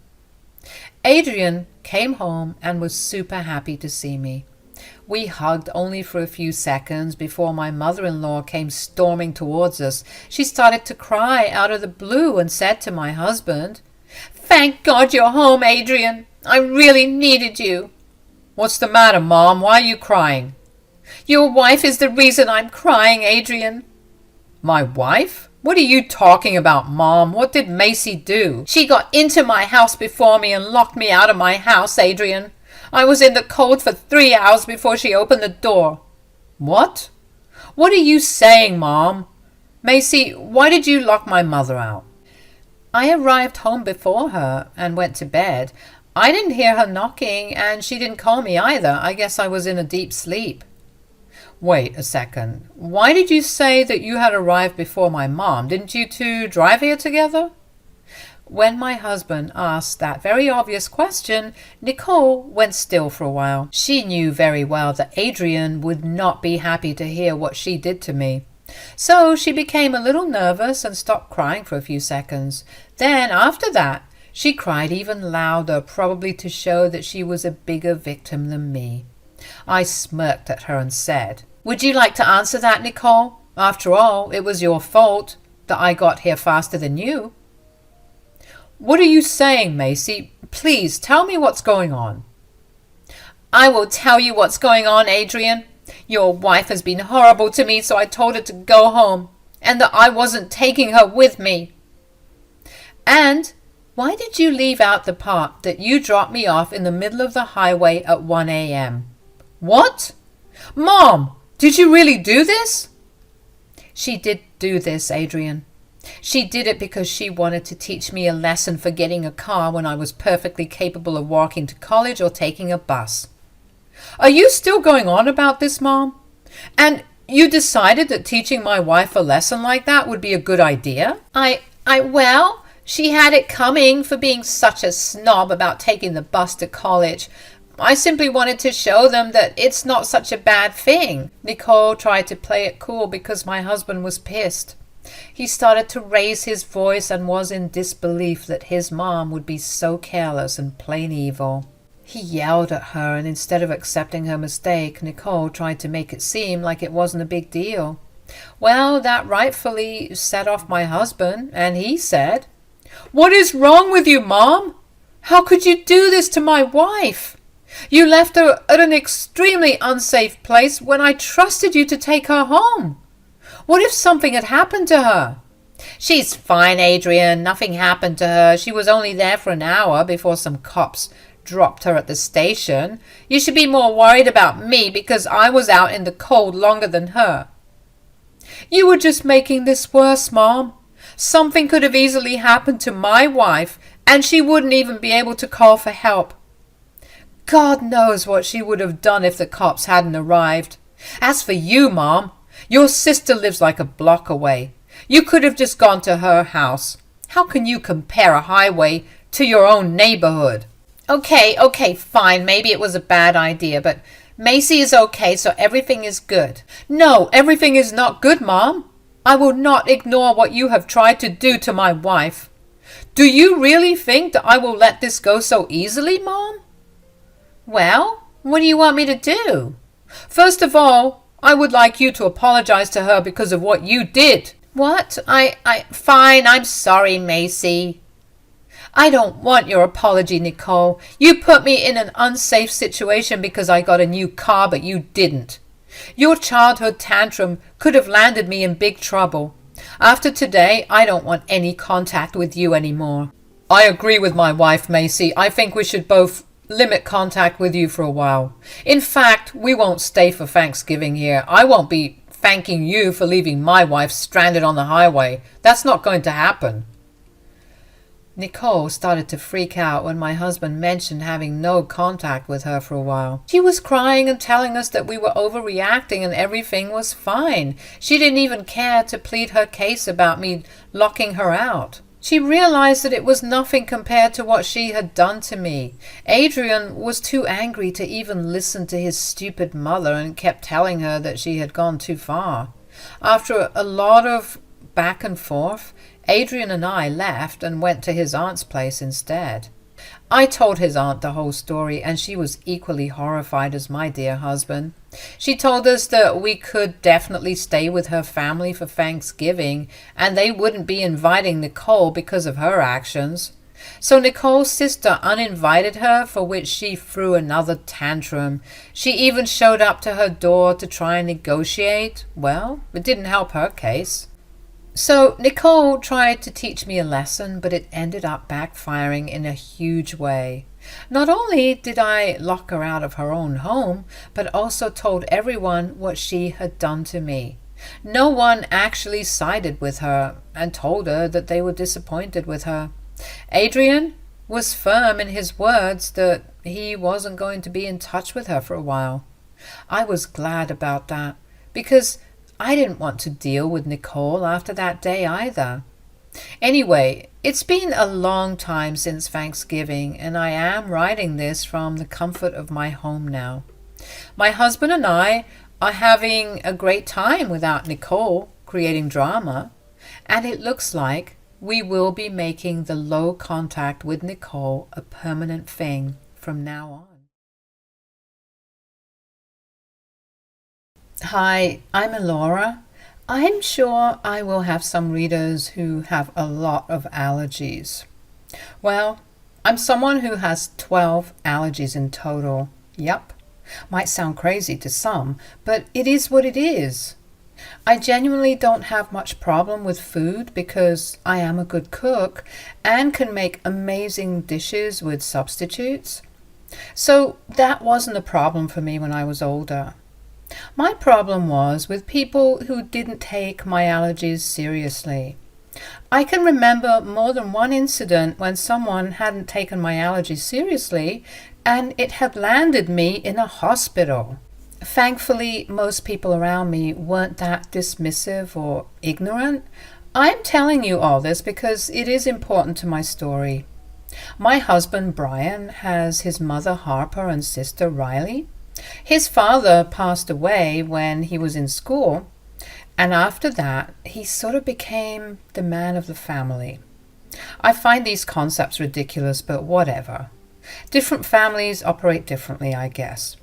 Adrian came home and was super happy to see me. We hugged only for a few seconds before my mother-in-law came storming towards us. She started to cry out of the blue and said to my husband, "Thank God you're home, Adrian. I really needed you." "What's the matter, Mom? Why are you crying?" "Your wife is the reason I'm crying, Adrian." "My wife? What are you talking about, Mom? What did Macy do?" "She got into my house before me and locked me out of my house, Adrian. I was in the cold for 3 hours before she opened the door." "What? What are you saying, Mom? Macy, why did you lock my mother out?" "I arrived home before her and went to bed. I didn't hear her knocking, and she didn't call me either. I guess I was in a deep sleep." "Wait a second. Why did you say that you had arrived before my mom? Didn't you two drive here together?" When my husband asked that very obvious question, Nicole went still for a while. She knew very well that Adrian would not be happy to hear what she did to me. So she became a little nervous and stopped crying for a few seconds. Then, after that, she cried even louder, probably to show that she was a bigger victim than me. I smirked at her and said, "Would you like to answer that, Nicole? After all, it was your fault that I got here faster than you." "What are you saying, Macy? Please tell me what's going on." "I will tell you what's going on, Adrian. Your wife has been horrible to me, so I told her to go home, and that I wasn't taking her with me." "And why did you leave out the part that you dropped me off in the middle of the highway at 1 a.m.? "What? Mom, did you really do this?" "She did do this, Adrian. She did it because she wanted to teach me a lesson for getting a car when I was perfectly capable of walking to college or taking a bus." "Are you still going on about this, Mom? And you decided that teaching my wife a lesson like that would be a good idea?" Well, she had it coming for being such a snob about taking the bus to college. I simply wanted to show them that it's not such a bad thing." Nicole tried to play it cool because my husband was pissed. He started to raise his voice and was in disbelief that his mom would be so careless and plain evil. He yelled at her, and instead of accepting her mistake, Nicole tried to make it seem like it wasn't a big deal. Well, that rightfully set off my husband, and he said, "What is wrong with you, Mom? How could you do this to my wife? You left her at an extremely unsafe place when I trusted you to take her home. What if something had happened to her?" "She's fine, Adrian. Nothing happened to her. She was only there for an hour before some cops dropped her at the station. You should be more worried about me because I was out in the cold longer than her." "You were just making this worse, Mom. Something could have easily happened to my wife, and she wouldn't even be able to call for help. God knows what she would have done if the cops hadn't arrived. As for you, Mom, your sister lives like a block away. You could have just gone to her house. How can you compare a highway to your own neighborhood?" Okay, fine. Maybe it was a bad idea, but Macy is okay, so everything is good." "No, everything is not good, Mom. I will not ignore what you have tried to do to my wife. Do you really think that I will let this go so easily, Mom? Well, what do you want me to do? First of all, I would like you to apologize to her because of what you did. What? Fine, I'm sorry, Macy. I don't want your apology, Nicole. You put me in an unsafe situation because I got a new car, but you didn't. Your childhood tantrum could have landed me in big trouble. After today, I don't want any contact with you anymore. I agree with my wife, Macy. I think we should both limit contact with you for a while. In fact, we won't stay for Thanksgiving here. I won't be thanking you for leaving my wife stranded on the highway. That's not going to happen. Nicole started to freak out when my husband mentioned having no contact with her for a while. She was crying and telling us that we were overreacting and everything was fine. She didn't even care to plead her case about me locking her out. She realized that it was nothing compared to what she had done to me. Adrian was too angry to even listen to his stupid mother and kept telling her that she had gone too far. After a lot of back and forth, Adrian and I left and went to his aunt's place instead. I told his aunt the whole story, and she was equally horrified as my dear husband. She told us that we could definitely stay with her family for Thanksgiving, and they wouldn't be inviting Nicole because of her actions. So Nicole's sister uninvited her, for which she threw another tantrum. She even showed up to her door to try and negotiate. Well, it didn't help her case. So Nicole tried to teach me a lesson, but it ended up backfiring in a huge way. Not only did I lock her out of her own home, but also told everyone what she had done to me. No one actually sided with her and told her that they were disappointed with her. Adrian was firm in his words that he wasn't going to be in touch with her for a while. I was glad about that, because I didn't want to deal with Nicole after that day either. Anyway, it's been a long time since Thanksgiving, and I am writing this from the comfort of my home now. My husband and I are having a great time without Nicole creating drama, and it looks like we will be making the low contact with Nicole a permanent thing from now on. Hi, I'm Elora. I'm sure I will have some readers who have a lot of allergies. Well, I'm someone who has 12 allergies in total. Yup, might sound crazy to some, but it is what it is. I genuinely don't have much problem with food because I am a good cook and can make amazing dishes with substitutes. So that wasn't a problem for me when I was older. My problem was with people who didn't take my allergies seriously. I can remember more than one incident when someone hadn't taken my allergies seriously and it had landed me in a hospital. Thankfully, most people around me weren't that dismissive or ignorant. I'm telling you all this because it is important to my story. My husband, Brian, has his mother, Harper, and sister, Riley. His father passed away when he was in school, and after that, he sort of became the man of the family. I find these concepts ridiculous, but whatever. Different families operate differently, I guess.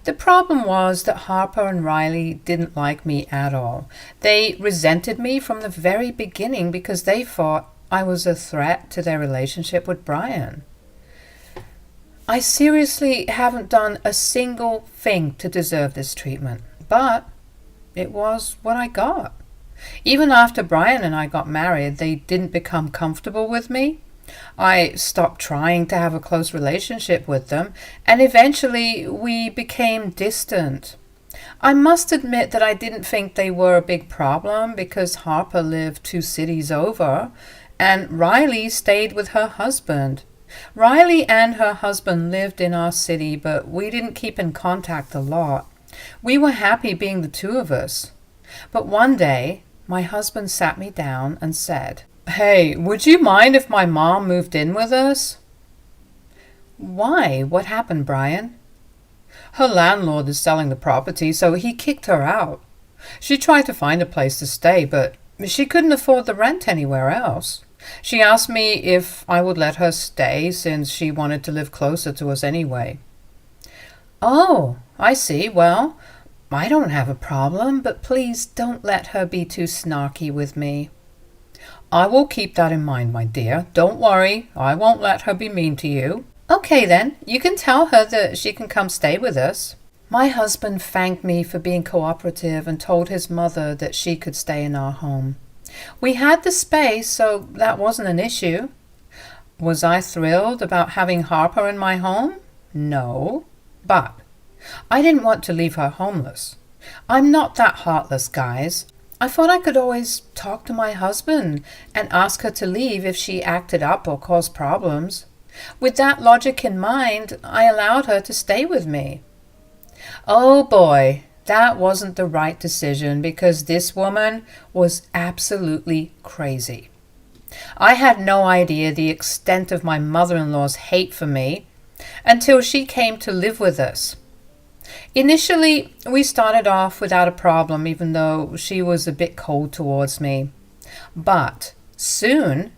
The problem was that Harper and Riley didn't like me at all. They resented me from the very beginning because they thought I was a threat to their relationship with Brian. I seriously haven't done a single thing to deserve this treatment, but it was what I got. Even after Brian and I got married, they didn't become comfortable with me. I stopped trying to have a close relationship with them, and eventually we became distant. I must admit that I didn't think they were a big problem because Harper lived 2 cities over, and Riley stayed with her husband. Riley and her husband lived in our city, but we didn't keep in contact a lot. We were happy being the 2 of us. But one day, my husband sat me down and said, "Hey, would you mind if my mom moved in with us?" "Why? What happened, Brian?" "Her landlord is selling the property, so he kicked her out." She tried to find a place to stay, but she couldn't afford the rent anywhere else. She asked me if I would let her stay since she wanted to live closer to us anyway. Oh, I see. Well, I don't have a problem, but please don't let her be too snarky with me. I will keep that in mind, my dear. Don't worry, I won't let her be mean to you. Okay then, you can tell her that she can come stay with us. My husband thanked me for being cooperative and told his mother that she could stay in our home. We had the space, so that wasn't an issue. Was I thrilled about having Harper in my home? No, but I didn't want to leave her homeless. I'm not that heartless, guys. I thought I could always talk to my husband and ask her to leave if she acted up or caused problems. With that logic in mind, I allowed her to stay with me. Oh boy, that wasn't the right decision because this woman was absolutely crazy. I had no idea the extent of my mother-in-law's hate for me until she came to live with us. Initially, we started off without a problem, even though she was a bit cold towards me. But soon,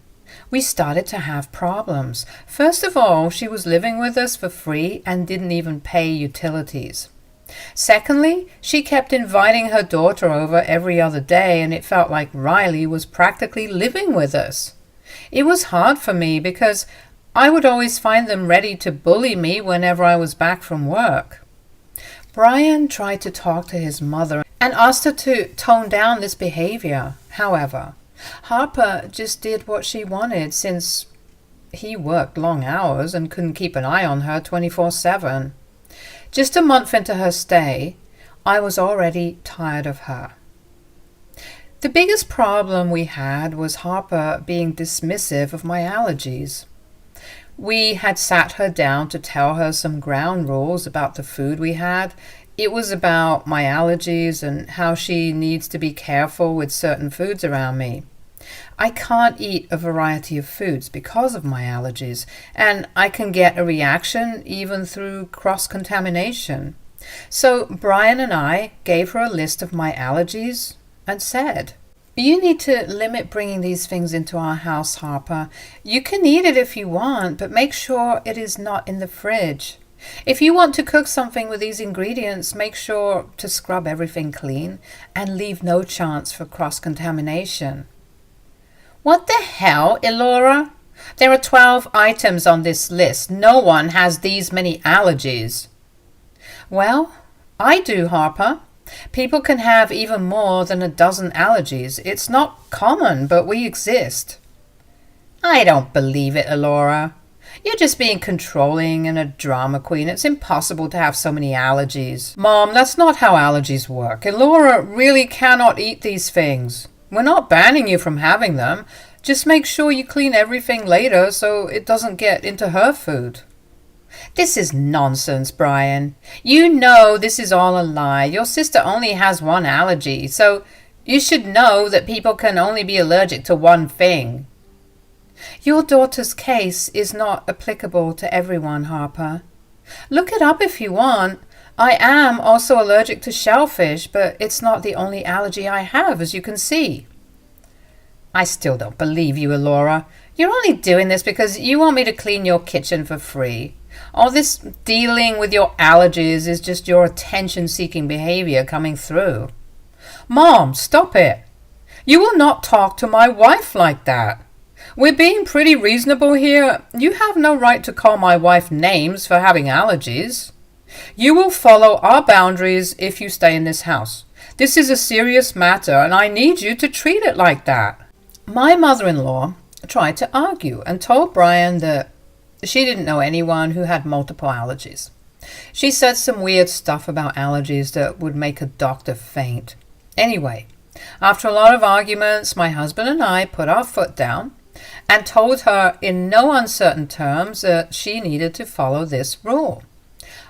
we started to have problems. First of all, she was living with us for free and didn't even pay utilities. Secondly, she kept inviting her daughter over every other day, and it felt like Riley was practically living with us. It was hard for me because I would always find them ready to bully me whenever I was back from work. Brian tried to talk to his mother and asked her to tone down this behavior. However, Harper just did what she wanted since he worked long hours and couldn't keep an eye on her 24/7. Just a month into her stay, I was already tired of her. The biggest problem we had was Harper being dismissive of my allergies. We had sat her down to tell her some ground rules about the food we had. It was about my allergies and how she needs to be careful with certain foods around me. I can't eat a variety of foods because of my allergies, and I can get a reaction even through cross-contamination. So Brian and I gave her a list of my allergies and said, "You need to limit bringing these things into our house, Harper. You can eat it if you want, but make sure it is not in the fridge. If you want to cook something with these ingredients, make sure to scrub everything clean and leave no chance for cross-contamination." What the hell, Elora? There are 12 items on this list. No one has these many allergies. Well, I do, Harper. People can have even more than a dozen allergies. It's not common, but we exist. I don't believe it, Elora. You're just being controlling and a drama queen. It's impossible to have so many allergies. Mom, that's not how allergies work. Elora really cannot eat these things. We're not banning you from having them. Just make sure you clean everything later so it doesn't get into her food. This is nonsense, Brian. You know this is all a lie. Your sister only has one allergy, so you should know that people can only be allergic to one thing. Your daughter's case is not applicable to everyone, Harper. Look it up if you want. I am also allergic to shellfish, but it's not the only allergy I have, as you can see. I still don't believe you, Elora. You're only doing this because you want me to clean your kitchen for free. All this dealing with your allergies is just your attention-seeking behavior coming through. Mom, stop it. You will not talk to my wife like that. We're being pretty reasonable here. You have no right to call my wife names for having allergies. You will follow our boundaries if you stay in this house. This is a serious matter, and I need you to treat it like that. My mother-in-law tried to argue and told Brian that she didn't know anyone who had multiple allergies. She said some weird stuff about allergies that would make a doctor faint. Anyway, after a lot of arguments, my husband and I put our foot down and told her in no uncertain terms that she needed to follow this rule.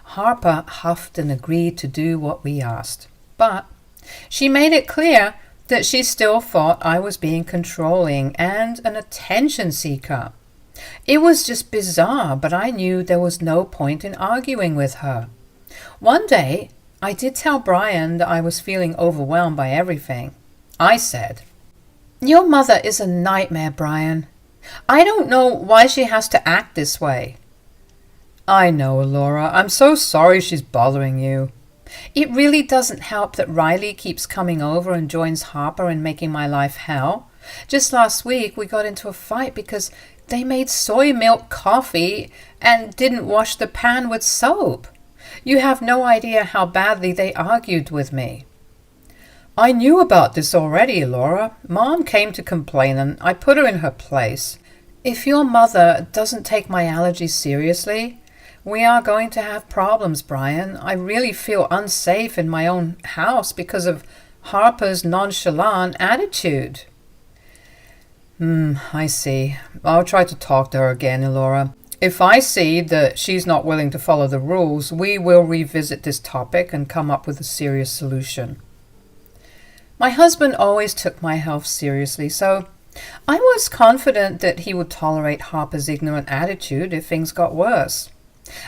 Harper huffed and agreed to do what we asked, but she made it clear that she still thought I was being controlling and an attention seeker. It was just bizarre, but I knew there was no point in arguing with her. One day, I did tell Brian that I was feeling overwhelmed by everything. I said, "Your mother is a nightmare, Brian. I don't know why she has to act this way." "I know, Laura. I'm so sorry she's bothering you. It really doesn't help that Riley keeps coming over and joins Harper in making my life hell. Just last week we got into a fight because they made soy milk coffee and didn't wash the pan with soap. You have no idea how badly they argued with me." "I knew about this already, Laura. Mom came to complain and I put her in her place. If your mother doesn't take my allergies seriously, we are going to have problems, Brian. I really feel unsafe in my own house because of Harper's nonchalant attitude." I see. I'll try to talk to her again, Laura. If I see that she's not willing to follow the rules, we will revisit this topic and come up with a serious solution. My husband always took my health seriously, so I was confident that he would tolerate Harper's ignorant attitude if things got worse.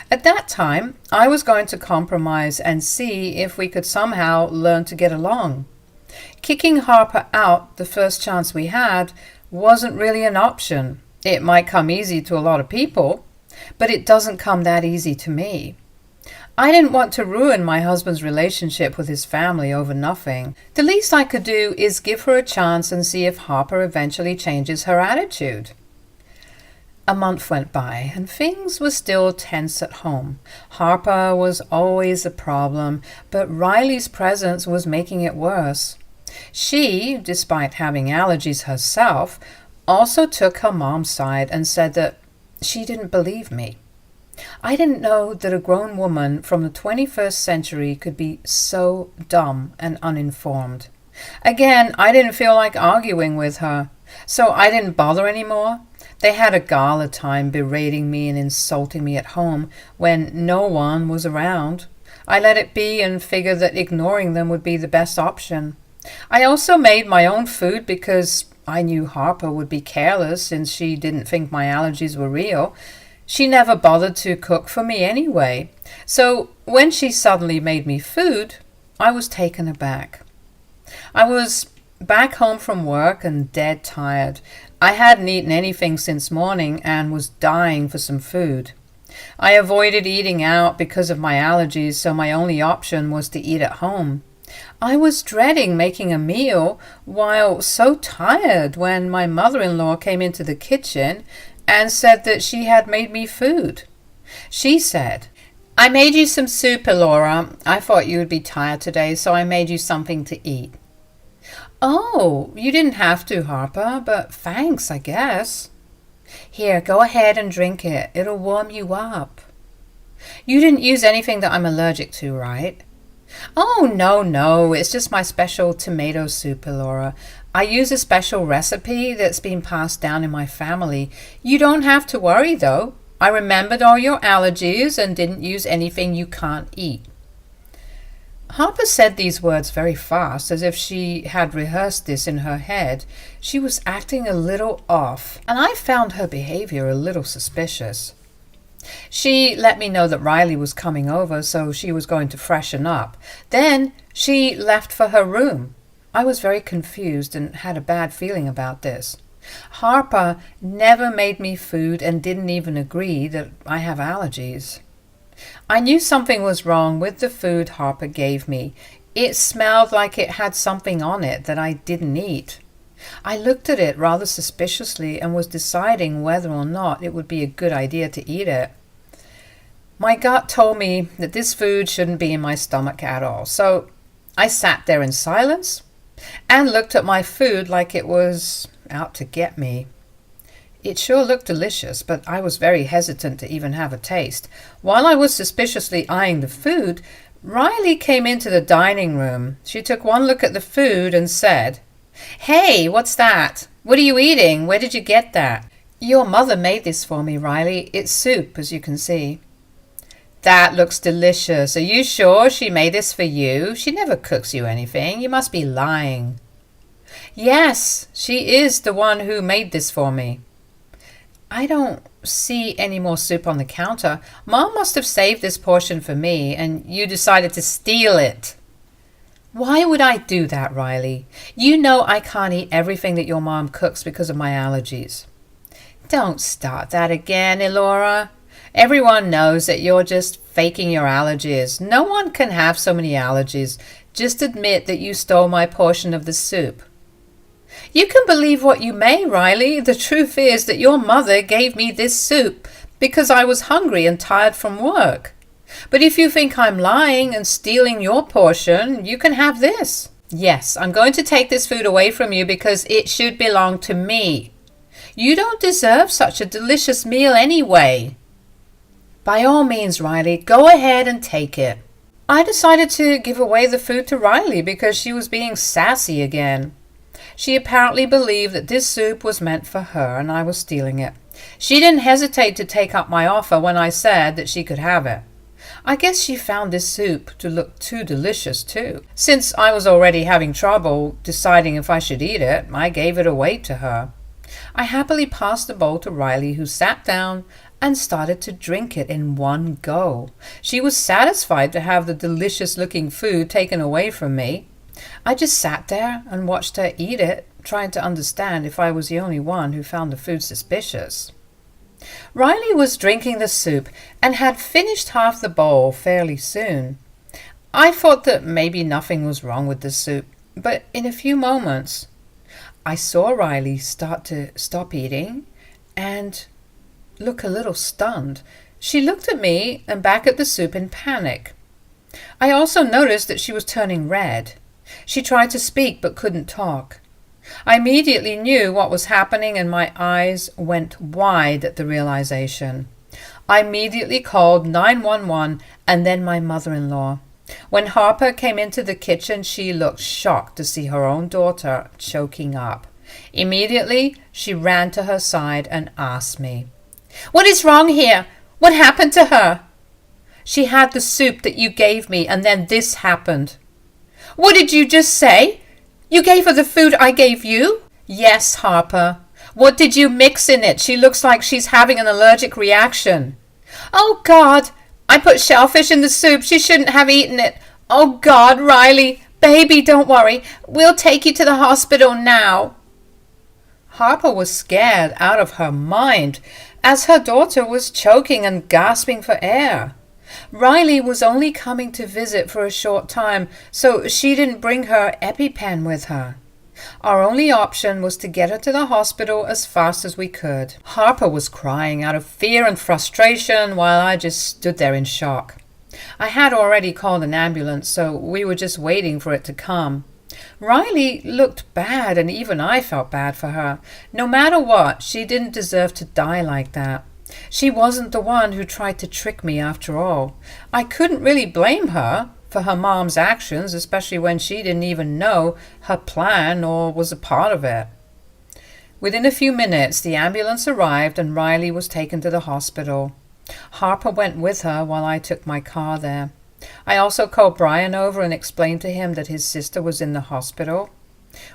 At that time, I was going to compromise and see if we could somehow learn to get along. Kicking Harper out the first chance we had wasn't really an option. It might come easy to a lot of people, but it doesn't come that easy to me. I didn't want to ruin my husband's relationship with his family over nothing. The least I could do is give her a chance and see if Harper eventually changes her attitude. A month went by, and things were still tense at home. Harper was always a problem, but Riley's presence was making it worse. She, despite having allergies herself, also took her mom's side and said that she didn't believe me. I didn't know that a grown woman from the 21st century could be so dumb and uninformed. Again, I didn't feel like arguing with her, so I didn't bother anymore. They had a gala time berating me and insulting me at home when no one was around. I let it be and figured that ignoring them would be the best option. I also made my own food because I knew Harper would be careless since she didn't think my allergies were real. She never bothered to cook for me anyway. So when she suddenly made me food, I was taken aback. I was back home from work and dead tired. I hadn't eaten anything since morning and was dying for some food. I avoided eating out because of my allergies, so my only option was to eat at home. I was dreading making a meal while so tired when my mother-in-law came into the kitchen and said that she had made me food. She said, "I made you some soup, Laura. I thought you would be tired today, so I made you something to eat." "Oh, you didn't have to, Harper, but thanks, I guess." "Here, go ahead and drink it. It'll warm you up." "You didn't use anything that I'm allergic to, right?" "Oh, no, it's just my special tomato soup, Laura. I use a special recipe that's been passed down in my family. You don't have to worry, though. I remembered all your allergies and didn't use anything you can't eat." Harper said these words very fast, as if she had rehearsed this in her head. She was acting a little off, and I found her behavior a little suspicious. She let me know that Riley was coming over, so she was going to freshen up. Then she left for her room. I was very confused and had a bad feeling about this. Harper never made me food and didn't even agree that I have allergies. I knew something was wrong with the food Harper gave me. It smelled like it had something on it that I didn't eat. I looked at it rather suspiciously and was deciding whether or not it would be a good idea to eat it. My gut told me that this food shouldn't be in my stomach at all, so I sat there in silence and looked at my food like it was out to get me. It sure looked delicious, but I was very hesitant to even have a taste. While I was suspiciously eyeing the food, Riley came into the dining room. She took one look at the food and said, "Hey, what's that? What are you eating? Where did you get that?" "Your mother made this for me, Riley. It's soup, as you can see." "That looks delicious. Are you sure she made this for you? She never cooks you anything. You must be lying." "Yes, she is the one who made this for me." "I don't see any more soup on the counter. Mom must have saved this portion for me, and you decided to steal it." "Why would I do that, Riley? You know I can't eat everything that your mom cooks because of my allergies." "Don't start that again, Elora. Everyone knows that you're just faking your allergies. No one can have so many allergies. Just admit that you stole my portion of the soup." "You can believe what you may, Riley. The truth is that your mother gave me this soup because I was hungry and tired from work. But if you think I'm lying and stealing your portion, you can have this. Yes, I'm going to take this food away from you because it should belong to me. You don't deserve such a delicious meal anyway." "By all means, Riley, go ahead and take it." I decided to give away the food to Riley because she was being sassy again. She apparently believed that this soup was meant for her and I was stealing it. She didn't hesitate to take up my offer when I said that she could have it. I guess she found this soup to look too delicious too. Since I was already having trouble deciding if I should eat it, I gave it away to her. I happily passed the bowl to Riley, who sat down and started to drink it in one go. She was satisfied to have the delicious-looking food taken away from me. I just sat there and watched her eat it, trying to understand if I was the only one who found the food suspicious. Riley was drinking the soup and had finished half the bowl fairly soon. I thought that maybe nothing was wrong with the soup, but in a few moments I saw Riley start to stop eating and look a little stunned. She looked at me and back at the soup in panic. I also noticed that she was turning red. She tried to speak but couldn't talk. I immediately knew what was happening and my eyes went wide at the realization. I immediately called 911 and then my mother-in-law. When Harper came into the kitchen, she looked shocked to see her own daughter choking up. Immediately, she ran to her side and asked me, "What is wrong here? What happened to her?" "She had the soup that you gave me and then this happened." "What did you just say? You gave her the food I gave you?" "Yes, Harper. What did you mix in it? She looks like she's having an allergic reaction." "Oh, God! I put shellfish in the soup. She shouldn't have eaten it. Oh, God, Riley! Baby, don't worry. We'll take you to the hospital now." Harper was scared out of her mind as her daughter was choking and gasping for air. Riley was only coming to visit for a short time, so she didn't bring her EpiPen with her. Our only option was to get her to the hospital as fast as we could. Harper was crying out of fear and frustration while I just stood there in shock. I had already called an ambulance, so we were just waiting for it to come. Riley looked bad, and even I felt bad for her. No matter what, she didn't deserve to die like that. She wasn't the one who tried to trick me after all. I couldn't really blame her for her mom's actions, especially when she didn't even know her plan or was a part of it. Within a few minutes, the ambulance arrived and Riley was taken to the hospital. Harper went with her while I took my car there. I also called Brian over and explained to him that his sister was in the hospital.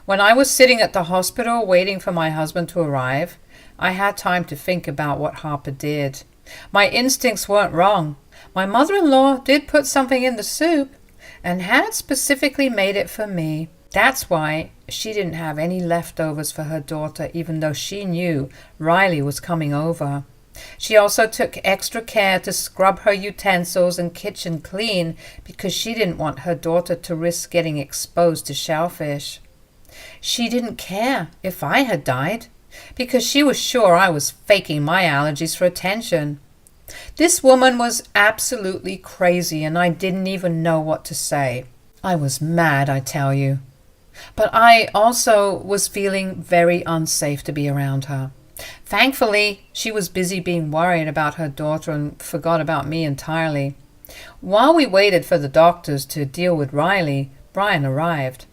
When I was sitting at the hospital waiting for my husband to arrive, I had time to think about what Harper did. My instincts weren't wrong. My mother-in-law did put something in the soup and had specifically made it for me. That's why she didn't have any leftovers for her daughter, even though she knew Riley was coming over. She also took extra care to scrub her utensils and kitchen clean because she didn't want her daughter to risk getting exposed to shellfish. She didn't care if I had died because she was sure I was faking my allergies for attention. This woman was absolutely crazy and I didn't even know what to say. I was mad, I tell you. But I also was feeling very unsafe to be around her. Thankfully, she was busy being worried about her daughter and forgot about me entirely. While we waited for the doctors to deal with Riley, Brian arrived.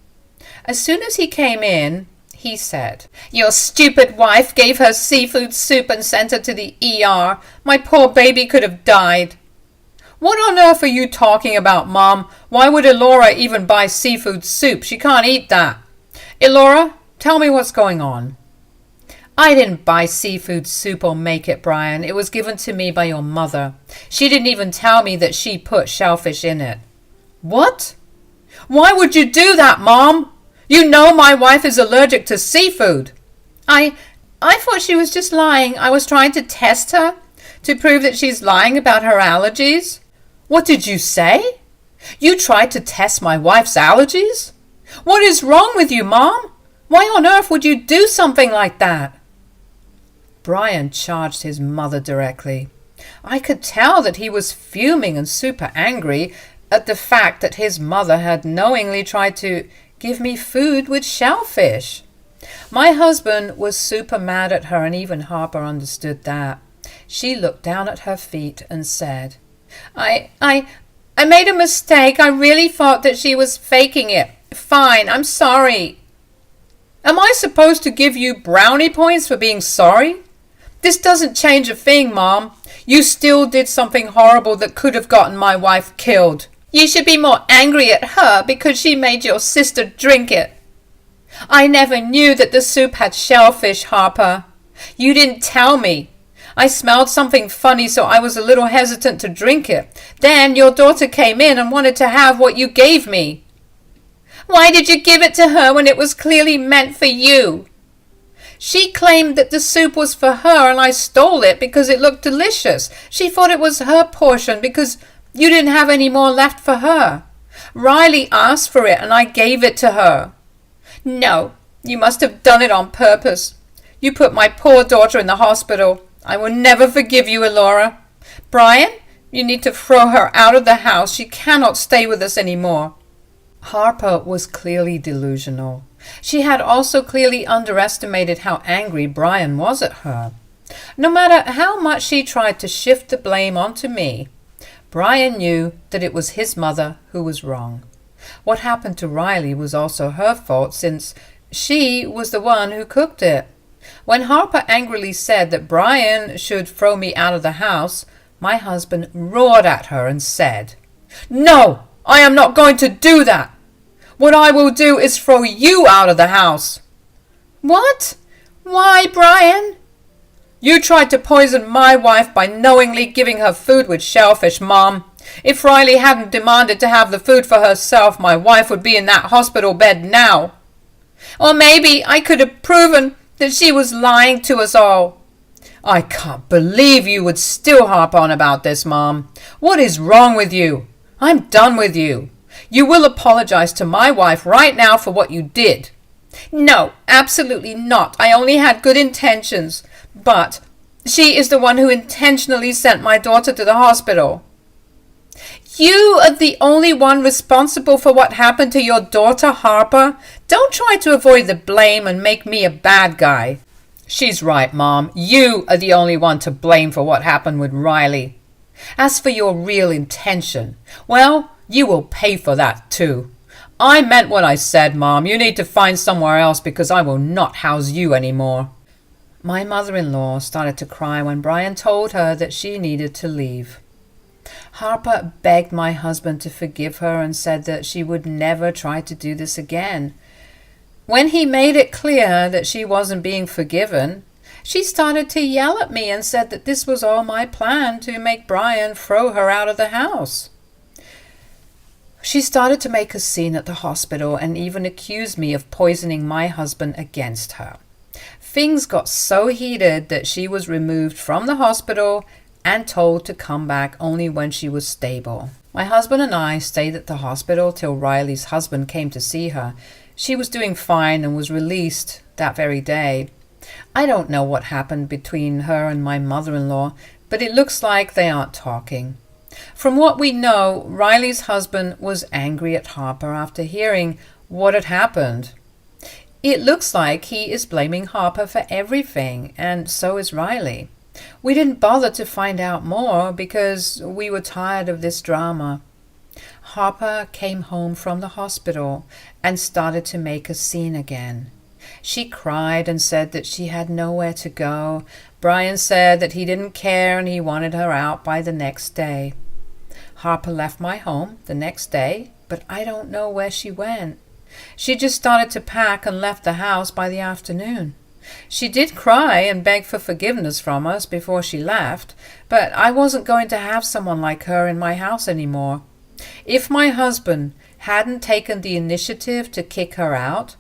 As soon as he came in, he said, "Your stupid wife gave her seafood soup and sent her to the ER. My poor baby could have died." "What on earth are you talking about, Mom? Why would Elora even buy seafood soup? She can't eat that. Elora, tell me what's going on." I didn't buy seafood soup or make it, Brian. It was given to me by your mother. She didn't even tell me that she put shellfish in it. What? Why would you do that, Mom? You know my wife is allergic to seafood. I thought she was just lying. I was trying to test her to prove that she's lying about her allergies. What did you say? You tried to test my wife's allergies? What is wrong with you, Mom? Why on earth would you do something like that? Brian charged his mother directly. I could tell that he was fuming and super angry at the fact that his mother had knowingly tried to give me food with shellfish. My husband was super mad at her, and even Harper understood that. She looked down at her feet and said, I made a mistake. I really thought that she was faking it. Fine, I'm sorry. Am I supposed to give you brownie points for being sorry? This doesn't change a thing, Mom. You still did something horrible that could have gotten my wife killed. You should be more angry at her because she made your sister drink it. I never knew that the soup had shellfish, Harper. You didn't tell me. I smelled something funny, so I was a little hesitant to drink it. Then your daughter came in and wanted to have what you gave me. Why did you give it to her when it was clearly meant for you? She claimed that the soup was for her and I stole it because it looked delicious. She thought it was her portion because you didn't have any more left for her. Riley asked for it and I gave it to her. No, you must have done it on purpose. You put my poor daughter in the hospital. I will never forgive you, Elora. Brian, you need to throw her out of the house. She cannot stay with us anymore. Harper was clearly delusional. She had also clearly underestimated how angry Brian was at her. No matter how much she tried to shift the blame onto me, Brian knew that it was his mother who was wrong. What happened to Riley was also her fault, since she was the one who cooked it. When Harper angrily said that Brian should throw me out of the house, my husband roared at her and said, "No, I am not going to do that. What I will do is throw you out of the house." What? Why, Brian? You tried to poison my wife by knowingly giving her food with shellfish, Mom. If Riley hadn't demanded to have the food for herself, my wife would be in that hospital bed now. Or maybe I could have proven that she was lying to us all. I can't believe you would still harp on about this, Mom. What is wrong with you? I'm done with you. You will apologize to my wife right now for what you did. No, absolutely not. I only had good intentions. But she is the one who intentionally sent my daughter to the hospital. You are the only one responsible for what happened to your daughter, Harper. Don't try to avoid the blame and make me a bad guy. She's right, Mom. You are the only one to blame for what happened with Riley. As for your real intention, well, you will pay for that too. I meant what I said, Mom. You need to find somewhere else because I will not house you anymore. My mother-in-law started to cry when Brian told her that she needed to leave. Harper begged my husband to forgive her and said that she would never try to do this again. When he made it clear that she wasn't being forgiven, she started to yell at me and said that this was all my plan to make Brian throw her out of the house. She started to make a scene at the hospital and even accused me of poisoning my husband against her. Things got so heated that she was removed from the hospital and told to come back only when she was stable. My husband and I stayed at the hospital till Riley's husband came to see her. She was doing fine and was released that very day. I don't know what happened between her and my mother-in-law, but it looks like they aren't talking. From what we know, Riley's husband was angry at Harper after hearing what had happened. It looks like he is blaming Harper for everything, and so is Riley. We didn't bother to find out more because we were tired of this drama. Harper came home from the hospital and started to make a scene again. She cried and said that she had nowhere to go. Brian said that he didn't care and he wanted her out by the next day. Harper left my home the next day, but I don't know where she went. She just started to pack and left the house by the afternoon. She did cry and beg for forgiveness from us before she left, but I wasn't going to have someone like her in my house anymore. If my husband hadn't taken the initiative to kick her out,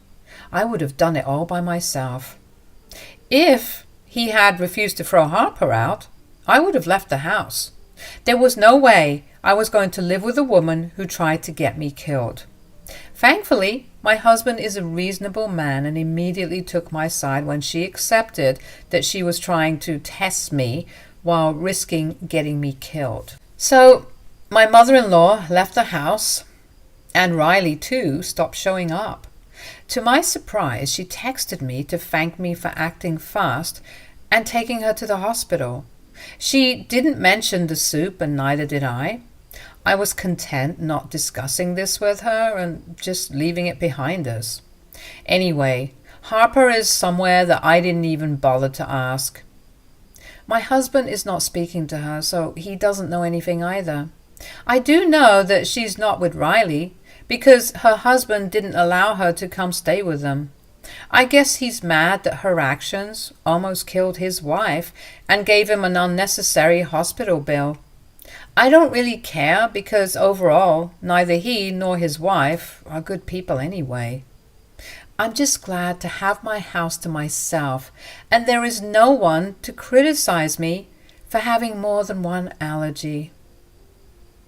I would have done it all by myself. If he had refused to throw Harper out, I would have left the house. There was no way I was going to live with a woman who tried to get me killed. Thankfully, my husband is a reasonable man and immediately took my side when she accepted that she was trying to test me while risking getting me killed. So, my mother-in-law left the house, and Riley, too, stopped showing up. To my surprise, she texted me to thank me for acting fast and taking her to the hospital. She didn't mention the soup, and neither did I. I was content not discussing this with her and just leaving it behind us. Anyway, Harper is somewhere that I didn't even bother to ask. My husband is not speaking to her, so he doesn't know anything either. I do know that she's not with Riley because her husband didn't allow her to come stay with them. I guess he's mad that her actions almost killed his wife and gave him an unnecessary hospital bill. I don't really care because overall, neither he nor his wife are good people anyway. I'm just glad to have my house to myself, and there is no one to criticize me for having more than one allergy.